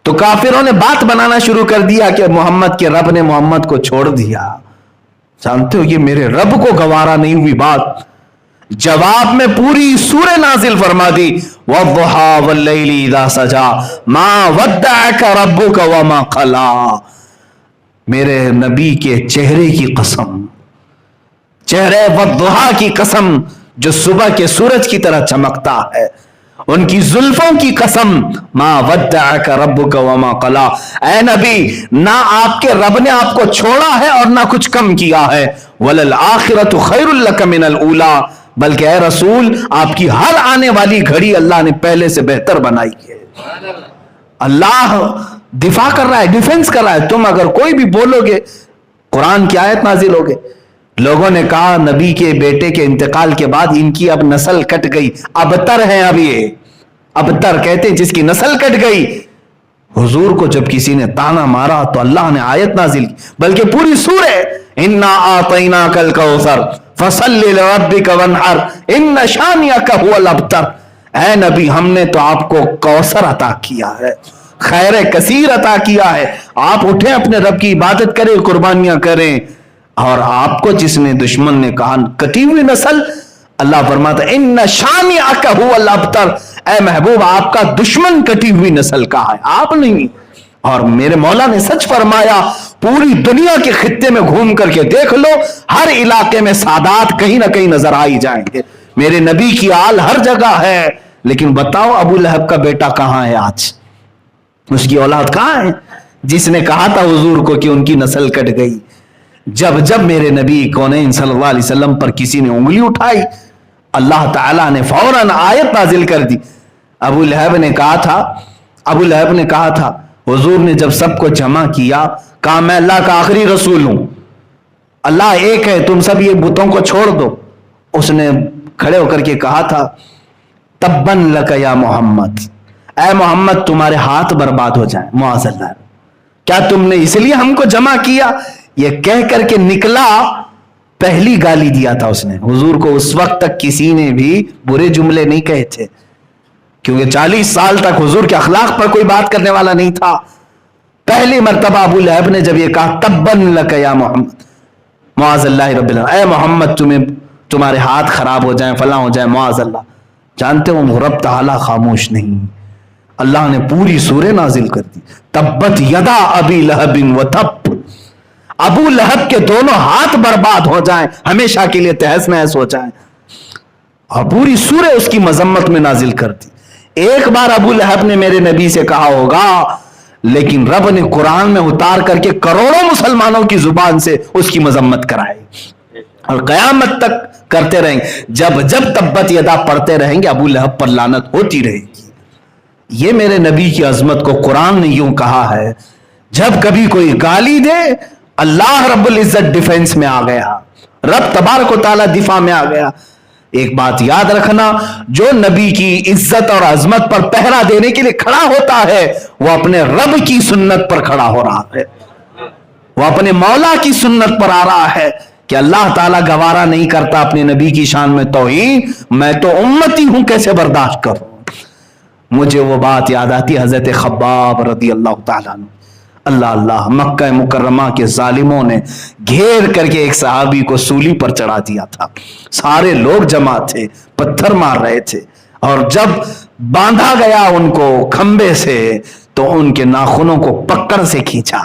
S1: تو کافروں نے بات بنانا شروع کر دیا کہ محمد کے رب نے محمد کو چھوڑ دیا۔ جانتے ہو یہ میرے رب کو گوارا نہیں ہوئی بات، جواب میں پوری سورہ نازل فرما دی، وَالضُّحَىٰ وَاللَّيْلِ إِذَا سَجَىٰ مَا وَدَّعَكَ رَبُّكَ وَمَا قَلَىٰ۔ میرے نبی کے چہرے کی قسم، چہرے وَالضُّحَىٰ کی قسم جو صبح کے سورج کی طرح چمکتا ہے، ان کی زلفوں کی قسم، ما ودعک ربک وما قلا۔ اے نبی، نہ آپ کے رب نے آپ کو چھوڑا ہے اور نہ کچھ کم کیا ہے، وللآخرۃ خیر لک من الاولی، بلکہ اے رسول آپ کی ہر آنے والی گھڑی اللہ نے پہلے سے بہتر بنائی ہے۔ اللہ دفاع کر رہا ہے، ڈیفنس کر رہا ہے۔ تم اگر کوئی بھی بولو گے قرآن کی آیت نازل ہوگے۔ لوگوں نے کہا نبی کے بیٹے کے انتقال کے بعد ان کی اب نسل کٹ گئی، ابتر ہیں اب یہ، ابتر کہتے ہیں جس کی نسل کٹ گئی۔ حضور کو جب کسی نے تانا مارا تو اللہ نے آیت نازل کی، بلکہ پوری سورہ، انا اعطیناک الکوثر فصل لربک وانحر ان شانئک هو الابتر۔ اے نبی، ہم نے تو آپ کو کوثر عطا کیا ہے، خیر کثیر عطا کیا ہے، آپ اٹھیں اپنے رب کی عبادت کریں، قربانیاں کریں۔ اور آپ کو جس نے دشمن نے کہا کٹی ہوئی نسل، اللہ فرماتا ہے ان شانئک هو الابتر، اے محبوب آپ کا دشمن کٹی ہوئی نسل کا ہے، آپ نہیں۔ اور میرے مولا نے سچ فرمایا، پوری دنیا کے خطے میں گھوم کر کے دیکھ لو، ہر علاقے میں سادات کہیں نہ کہیں نظر آئی جائیں گے، میرے نبی کی آل ہر جگہ ہے۔ لیکن بتاؤ ابو لہب کا بیٹا کہاں ہے آج؟ اس کی اولاد کہاں ہے جس نے کہا تھا حضور کو کہ ان کی نسل کٹ گئی؟ جب جب میرے نبی کونین صلی اللہ علیہ وسلم پر کسی نے انگلی اٹھائی، اللہ تعالیٰ نے فوراً آیت نازل کر دی۔ ابو لہب نے کہا تھا ابو لہب نے کہا تھا حضور نے جب سب کو جمع کیا کہا میں اللہ کا آخری رسول ہوں, اللہ ایک ہے, تم سب یہ بتوں کو چھوڑ دو. اس نے کھڑے ہو کر کے کہا تھا تبن لک یا محمد, اے محمد تمہارے ہاتھ برباد ہو جائیں معاذ اللہ, کیا تم نے اس لیے ہم کو جمع کیا؟ یہ کہہ کر کے نکلا, پہلی گالی دیا تھا اس نے. حضور کو اس وقت تک کسی نے بھی برے جملے نہیں کہے تھے, کیونکہ 40 سال تک حضور کے اخلاق پر کوئی بات کرنے والا نہیں تھا. پہلی مرتبہ ابو لہب نے جب یہ کہا تبن لک یا محمد, معاذ اللہ رب العالمین, اے محمد تمہارے ہاتھ خراب ہو جائیں, فلاں ہو جائیں, معاذ اللہ. جانتے ہو رب تعالیٰ خاموش نہیں, اللہ نے پوری سورہ نازل کر دی, تبت یدا ابی لہب وتب, ابو لہب کے دونوں ہاتھ برباد ہو جائیں, ہمیشہ کے لیے تہس نہس ہو جائیں, اور پوری سورہ اس کی مذمت میں نازل کر دی. ایک بار ابو لہب نے میرے نبی سے کہا ہوگا, لیکن رب نے قرآن میں اتار کر کے کروڑوں مسلمانوں کی زبان سے اس کی مذمت کرائی, اور قیامت تک کرتے رہیں گے. جب جب تبت یدا پڑھتے رہیں گے ابو لہب پر لعنت ہوتی رہے گی. یہ میرے نبی کی عظمت کو قرآن نے یوں کہا ہے, جب کبھی کوئی گالی دے اللہ رب العزت ڈیفنس میں آ گیا, رب تبارک و تعالی دفاع میں آ گیا. ایک بات یاد رکھنا, جو نبی کی عزت اور عظمت پر پہرا دینے کے لیے کھڑا ہوتا ہے وہ اپنے رب کی سنت پر کھڑا ہو رہا ہے, وہ اپنے مولا کی سنت پر آ رہا ہے کہ اللہ تعالیٰ گوارا نہیں کرتا اپنے نبی کی شان میں توہین, میں تو امتی ہوں کیسے برداشت کروں. مجھے وہ بات یاد آتی حضرت خباب رضی اللہ تعالیٰ عنہ, اللہ اللہ, مکہ مکرمہ کے ظالموں نے گھیر کر کے ایک صحابی کو سولی پر چڑھا دیا تھا. سارے لوگ جمع تھے, پتھر مار رہے تھے, اور جب باندھا گیا ان کو کھمبے سے تو ان کے ناخنوں کو پکڑ سے کھینچا,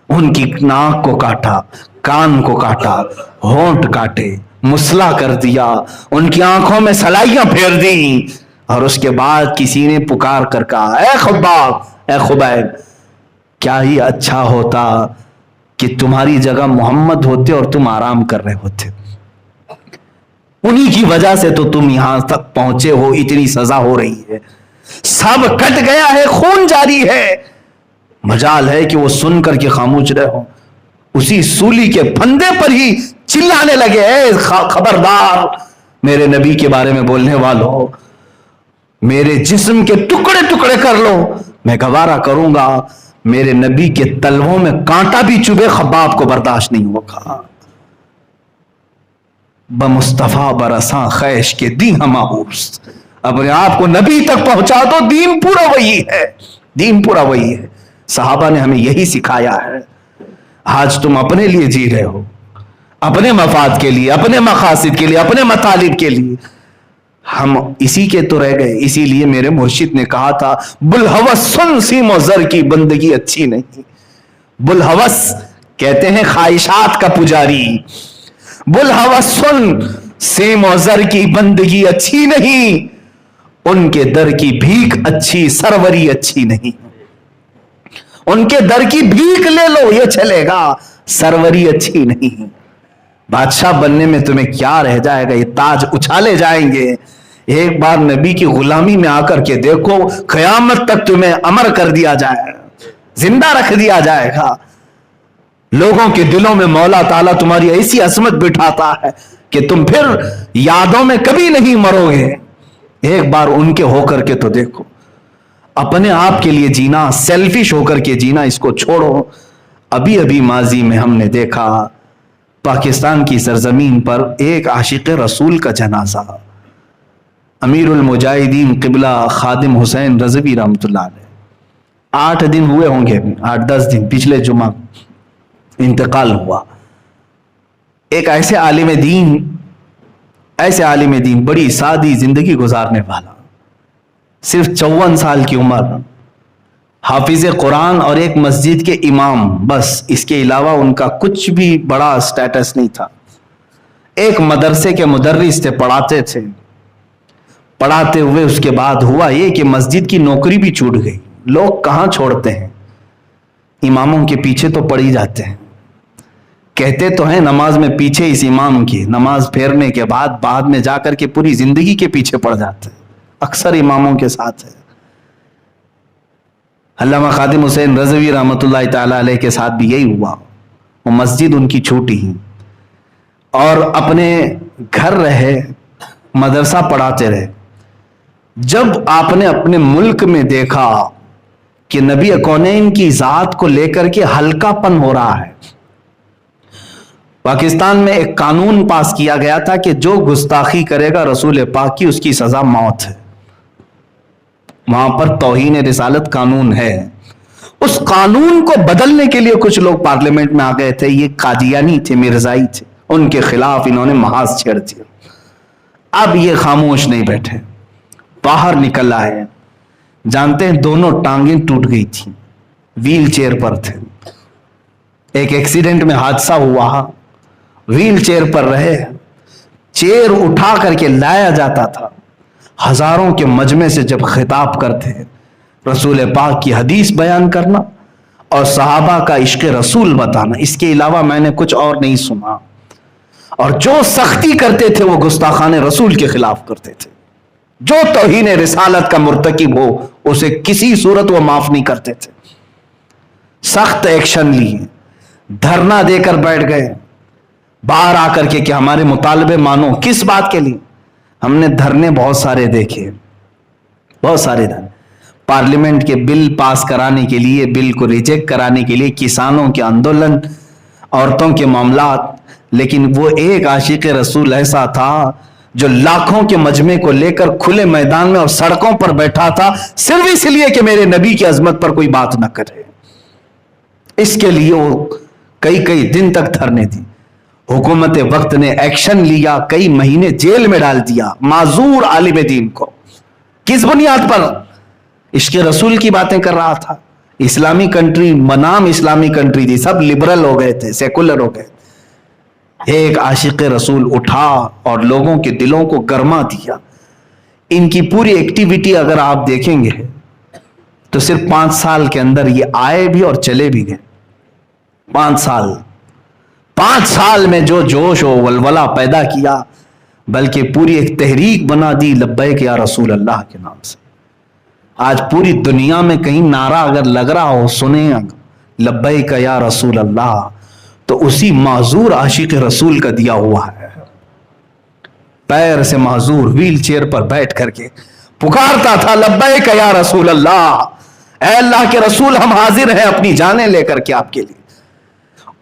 S1: ان کی ناک کو کاٹا, کان کو کاٹا, ہونٹ کاٹے, مسلا کر دیا, ان کی آنکھوں میں سلائیاں پھیر دی, اور اس کے بعد کسی نے پکار کر کہا اے خباب, اے خبیب, کیا ہی اچھا ہوتا کہ تمہاری جگہ محمد ہوتے اور تم آرام کر رہے ہوتے, انہی کی وجہ سے تو تم یہاں تک پہنچے ہو, اتنی سزا ہو رہی ہے, سب کٹ گیا ہے, خون جاری ہے, مجال ہے کہ وہ سن کر کے خاموش رہے ہو. اسی سولی کے پھندے پر ہی چلانے لگے اے خبردار میرے نبی کے بارے میں بولنے والوں, میرے جسم کے ٹکڑے ٹکڑے کر لو, میں گوارا کروں گا, میرے نبی کے تلووں میں کانٹا بھی چبھے خباب کو برداشت نہیں ہوگا. بمصطفیٰ برساں خیش کے دی ہماؤس, اپنے آپ کو نبی تک پہنچا دو, دین پورا وہی ہے, دین پورا وہی ہے. صحابہ نے ہمیں یہی سکھایا ہے. آج تم اپنے لیے جی رہے ہو, اپنے مفاد کے لیے, اپنے مقاصد کے لیے, اپنے مطالب کے لیے, ہم اسی کے تو رہ گئے. اسی لیے میرے مرشد نے کہا تھا بلحوث سن سیم و زر کی بندگی اچھی نہیں. بلحوث کہتے ہیں خواہشات کا پجاری, بلحوث سن سیم و زر کی بندگی اچھی نہیں, ان کے در کی بھیک اچھی, سروری اچھی نہیں. ان کے در کی بھیک لے لو یہ چلے گا, سروری اچھی نہیں. بادشاہ بننے میں تمہیں کیا رہ جائے گا, یہ تاج اچھالے جائیں گے. ایک بار نبی کی غلامی میں آ کر کے دیکھو, قیامت تک تمہیں امر کر دیا جائے گا, زندہ رکھ دیا جائے گا. لوگوں کے دلوں میں مولا تعالیٰ تمہاری ایسی عظمت بٹھاتا ہے کہ تم پھر یادوں میں کبھی نہیں مرو گے. ایک بار ان کے ہو کر کے تو دیکھو. اپنے آپ کے لیے جینا, سیلفش ہو کر کے جینا, اس کو چھوڑو. ابھی ابھی ماضی میں ہم نے دیکھا پاکستان کی سرزمین پر ایک عاشق رسول کا جنازہ, امیر المجاہدین قبلہ خادم حسین رضوی رحمۃ اللہ علیہ. 8 دن ہوئے ہوں گے, 8-10 دن, پچھلے جمعہ انتقال ہوا. ایک ایسے عالم دین, بڑی سادی زندگی گزارنے والا, صرف 54 سال کی عمر, حافظ قرآن اور ایک مسجد کے امام, بس اس کے علاوہ ان کا کچھ بھی بڑا سٹیٹس نہیں تھا. ایک مدرسے کے مدرس تھے, پڑھاتے تھے. پڑھاتے ہوئے اس کے بعد ہوا یہ کہ مسجد کی نوکری بھی چھوٹ گئی. لوگ کہاں چھوڑتے ہیں, اماموں کے پیچھے تو پڑ ہی جاتے ہیں. کہتے تو ہیں نماز میں پیچھے اس امام کی, نماز پھیرنے کے بعد میں جا کر کے پوری زندگی کے پیچھے پڑ جاتے ہیں. اکثر اماموں کے ساتھ ہے. علامہ خادم حسین رضوی رحمۃ اللہ تعالی علیہ کے ساتھ بھی یہی ہوا. وہ مسجد ان کی چھوٹی ہی اور اپنے گھر رہے, مدرسہ پڑھاتے رہے. جب آپ نے اپنے ملک میں دیکھا کہ نبی کونین کی ذات کو لے کر کے ہلکا پن ہو رہا ہے, پاکستان میں ایک قانون پاس کیا گیا تھا کہ جو گستاخی کرے گا رسول پاک کی اس کی سزا موت ہے. وہاں پر توہین رسالت قانون ہے. اس قانون کو بدلنے کے لیے کچھ لوگ پارلیمنٹ میں آ گئے تھے. یہ قادیانی تھے, مرزائی تھے, ان کے خلاف انہوں نے محاذ چھیڑ دیا. اب یہ خاموش نہیں بیٹھے, باہر نکل آئے. جانتے ہیں دونوں ٹانگیں ٹوٹ گئی تھیں, ویل چیئر پر تھے. ایک ایکسیڈنٹ میں حادثہ ہوا, ویل چیئر پر رہے. چیئر اٹھا کر کے لایا جاتا تھا. ہزاروں کے مجمع سے جب خطاب کرتے رسول پاک کی حدیث بیان کرنا اور صحابہ کا عشق رسول بتانا, اس کے علاوہ میں نے کچھ اور نہیں سنا. اور جو سختی کرتے تھے وہ گستاخان رسول کے خلاف کرتے تھے. جو توہین رسالت کا مرتکب ہو اسے کسی صورت وہ معاف نہیں کرتے تھے. سخت ایکشن لیے, دھرنا دے کر بیٹھ گئے باہر آ کر کے کہ ہمارے مطالبے مانو. کس بات کے لیے؟ ہم نے دھرنے بہت سارے دیکھے, بہت سارے دھرنے پارلیمنٹ کے بل پاس کرانے کے لیے, بل کو ریجیکٹ کرانے کے لیے, کسانوں کے آندولن, عورتوں کے معاملات. لیکن وہ ایک عاشق رسول ایسا تھا جو لاکھوں کے مجمع کو لے کر کھلے میدان میں اور سڑکوں پر بیٹھا تھا, صرف اس لیے کہ میرے نبی کی عظمت پر کوئی بات نہ کرے. اس کے لیے وہ کئی دن تک دھرنے دی. حکومت وقت نے ایکشن لیا, کئی مہینے جیل میں ڈال دیا معذور عالم دین کو. کس بنیاد پر؟ عشق رسول کی باتیں کر رہا تھا. اسلامی کنٹری بنام اسلامی کنٹری تھی, سب لبرل ہو گئے تھے, سیکولر ہو گئے. ایک عاشق رسول اٹھا اور لوگوں کے دلوں کو گرما دیا. ان کی پوری ایکٹیویٹی اگر آپ دیکھیں گے تو صرف 5 سال کے اندر یہ آئے بھی اور چلے بھی گئے. 5 سال میں جو جوش و ولولہ پیدا کیا, بلکہ پوری ایک تحریک بنا دی لبیک یا رسول اللہ کے نام سے. آج پوری دنیا میں کہیں نعرہ اگر لگ رہا ہو, سنیں لبیک یا رسول اللہ, تو اسی معذور عاشق رسول کا دیا ہوا ہے. پیر سے معذور ویل چیئر پر بیٹھ کر کے پکارتا تھا لبیک یا رسول اللہ, اے اللہ کے رسول ہم حاضر ہیں اپنی جانیں لے کر کے آپ کے لیے.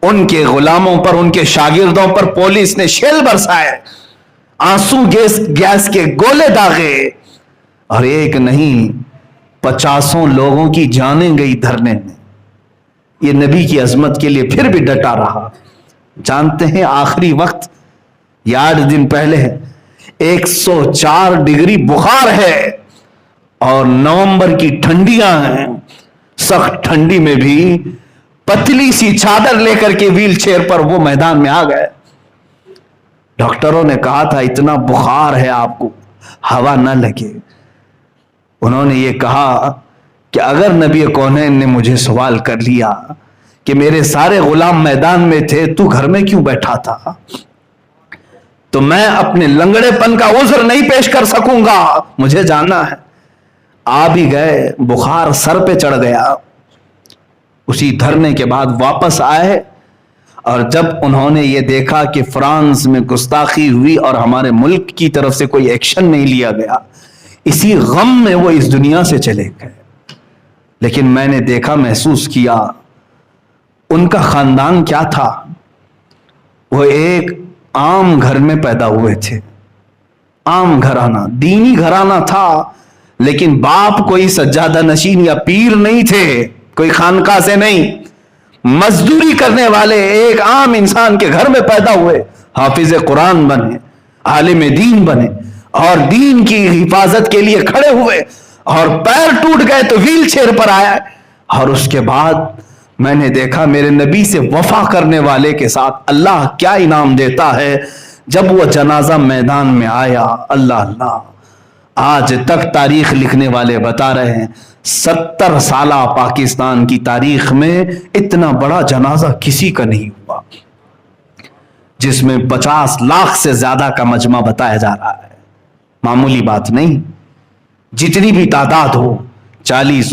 S1: ان کے غلاموں پر, ان کے شاگردوں پر پولیس نے شیل برسائے, آنسو گیس کے گولے داغے, اور ایک نہیں 50 لوگوں کی جانیں گئی دھرنے میں. یہ نبی کی عظمت کے لیے پھر بھی ڈٹا رہا. جانتے ہیں آخری وقت, یہ 8 دن پہلے 104 ڈگری بخار ہے اور نومبر کی ٹھنڈیاں ہیں. سخت ٹھنڈی میں بھی پتلی سی چادر لے کر کے ویل چیئر پر وہ میدان میں آ گئے. ڈاکٹروں نے کہا تھا اتنا بخار ہے آپ کو ہوا نہ لگے. انہوں نے یہ کہا کہ اگر نبی کونین نے مجھے سوال کر لیا کہ میرے سارے غلام میدان میں تھے, تو گھر میں کیوں بیٹھا تھا, تو میں اپنے لنگڑے پن کا عذر نہیں پیش کر سکوں گا, مجھے جانا ہے. آ بھی گئے, بخار سر پہ چڑھ گیا. اسی دھرنے کے بعد واپس آئے, اور جب انہوں نے یہ دیکھا کہ فرانس میں گستاخی ہوئی اور ہمارے ملک کی طرف سے کوئی ایکشن نہیں لیا گیا, اسی غم میں وہ اس دنیا سے چلے گئے. لیکن میں نے دیکھا, محسوس کیا ان کا خاندان کیا تھا. وہ ایک عام گھر میں پیدا ہوئے تھے, عام گھرانہ, دینی گھرانہ تھا, لیکن باپ کوئی سجادہ نشین یا پیر نہیں تھے, کوئی خانقاہ سے نہیں, مزدوری کرنے والے ایک عام انسان کے گھر میں پیدا ہوئے, حافظ قرآن بنے, عالم دین بنے, اور دین کی حفاظت کے لیے کھڑے ہوئے, اور پیر ٹوٹ گئے تو ویل چیئر پر آیا. اور اس کے بعد میں نے دیکھا میرے نبی سے وفا کرنے والے کے ساتھ اللہ کیا انعام دیتا ہے. جب وہ جنازہ میدان میں آیا, اللہ اللہ, آج تک تاریخ لکھنے والے بتا رہے ہیں 70 سالہ پاکستان کی تاریخ میں اتنا بڑا جنازہ کسی کا نہیں ہوا, جس میں 50 لاکھ سے زیادہ کا مجمع بتایا جا رہا ہے. معمولی بات نہیں. جتنی بھی تعداد ہو, 40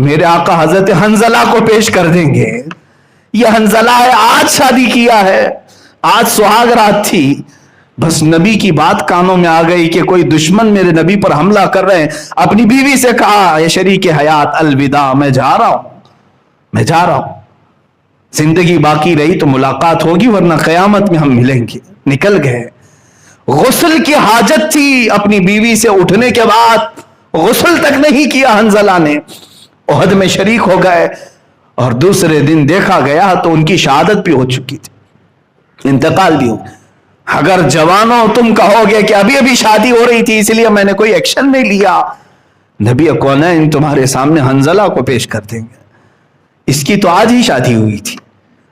S1: میرے آقا حضرت حنزلہ کو پیش کر دیں گے. یہ حنزلہ ہے, آج شادی کیا ہے, آج سہاگ رات تھی, بس نبی کی بات کانوں میں آ گئی کہ کوئی دشمن میرے نبی پر حملہ کر رہے ہیں. اپنی بیوی سے کہا, اے شریک حیات الوداع, میں جا رہا ہوں. زندگی باقی رہی تو ملاقات ہوگی, ورنہ قیامت میں ہم ملیں گے. نکل گئے. غسل کی حاجت تھی, اپنی بیوی سے اٹھنے کے بعد غسل تک نہیں کیا حنزلہ نے, احد میں شریک ہو گئے. اور دوسرے دن دیکھا گیا تو ان کی شہادت بھی ہو چکی تھی, انتقال بھی ہو. اگر جوانوں تم کہو گے کہ ابھی ابھی شادی ہو رہی تھی اس لیے میں نے کوئی ایکشن نہیں لیا, نبی کونین تمہارے سامنے حنزلہ کو پیش کر دیں گے. اس کی تو آج ہی شادی ہوئی تھی.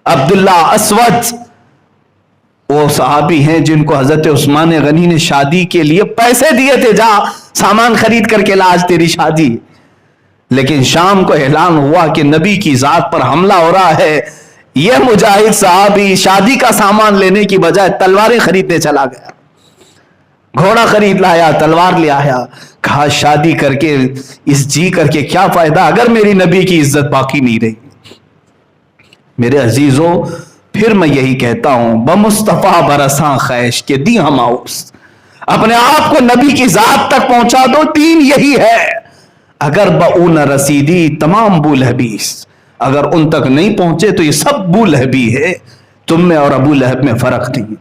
S1: عبداللہ اسود وہ صحابی ہیں جن کو حضرت عثمان غنی نے شادی کے لیے پیسے دیے تھے, جا سامان خرید کر کے لا, آج تیری شادی. لیکن شام کو اعلان ہوا کہ نبی کی ذات پر حملہ ہو رہا ہے. یہ مجاہد صحابی شادی کا سامان لینے کی بجائے تلواریں خریدنے چلا گیا. گھوڑا خرید لایا, تلوار لے آیا. کہا شادی کر کے اس جی کر کے کیا فائدہ اگر میری نبی کی عزت باقی نہیں رہی. میرے عزیزوں, پھر میں یہی کہتا ہوں, بمصطفیٰ برساں خیش کے دی ہم آؤس, اپنے آپ کو نبی کی ذات تک پہنچا دو. دین یہی ہے. اگر بؤ نہ رسیدی تمام بو لہبیس, اگر ان تک نہیں پہنچے تو یہ سب بو لہبی ہے. تم میں اور ابو لہب میں فرق نہیں.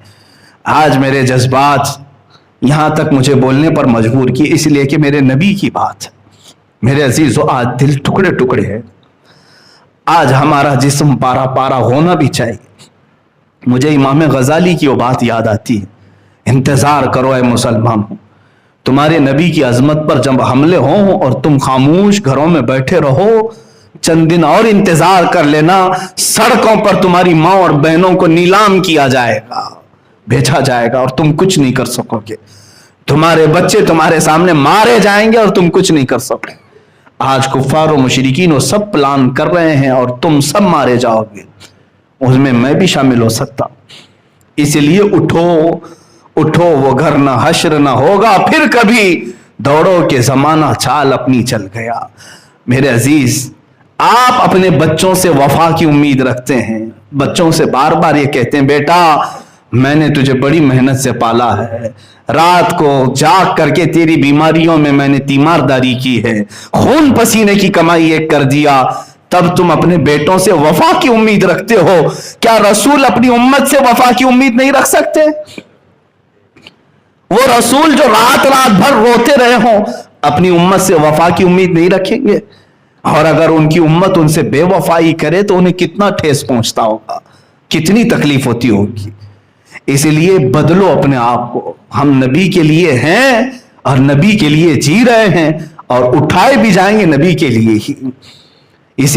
S1: آج میرے جذبات یہاں تک مجھے بولنے پر مجبور کی, اس لیے کہ میرے نبی کی بات ہے. میرے عزیزو, آج دل ٹکڑے ٹکڑے ہے. آج ہمارا جسم پارا پارا ہونا بھی چاہیے. مجھے امام غزالی کی وہ بات یاد آتی ہے, انتظار کرو اے مسلمانوں, تمہارے نبی کی عظمت پر جب حملے ہوں اور تم خاموش گھروں میں بیٹھے رہو, چند دن اور انتظار کر لینا, سڑکوں پر تمہاری ماں اور بہنوں کو نیلام کیا جائے گا, بیچا جائے گا, اور تم کچھ نہیں کر سکو گے. تمہارے بچے تمہارے سامنے مارے جائیں گے اور تم کچھ نہیں کر سکو. آج کفار و مشرکین وہ سب پلان کر رہے ہیں اور تم سب مارے جاؤ گے. اس میں بھی شامل ہو سکتا. اس لیے اٹھو, وہ گھر نہ حشر نہ ہوگا پھر کبھی, دوڑو کہ زمانہ چال اپنی چل گیا. میرے عزیز, آپ اپنے بچوں سے وفا کی امید رکھتے ہیں, بچوں سے بار بار یہ کہتے ہیں بیٹا میں نے تجھے بڑی محنت سے پالا ہے, رات کو جاگ کر کے تیری بیماریوں میں میں نے تیمارداری کی ہے, خون پسینے کی کمائی ایک کر دیا, تب تم اپنے بیٹوں سے وفا کی امید رکھتے ہو. کیا رسول اپنی امت سے وفا کی امید نہیں رکھ سکتے؟ وہ رسول جو رات بھر روتے رہے ہوں, اپنی امت سے وفا کی امید نہیں رکھیں گے؟ اور اگر ان کی امت ان سے بے وفائی کرے تو انہیں کتنا ٹھیس پہنچتا ہوگا, کتنی تکلیف ہوتی ہوگی. اس لیے بدلو اپنے آپ کو. ہم نبی کے لیے ہیں اور نبی کے لیے جی رہے ہیں, اور اٹھائے بھی جائیں گے نبی کے لیے ہی.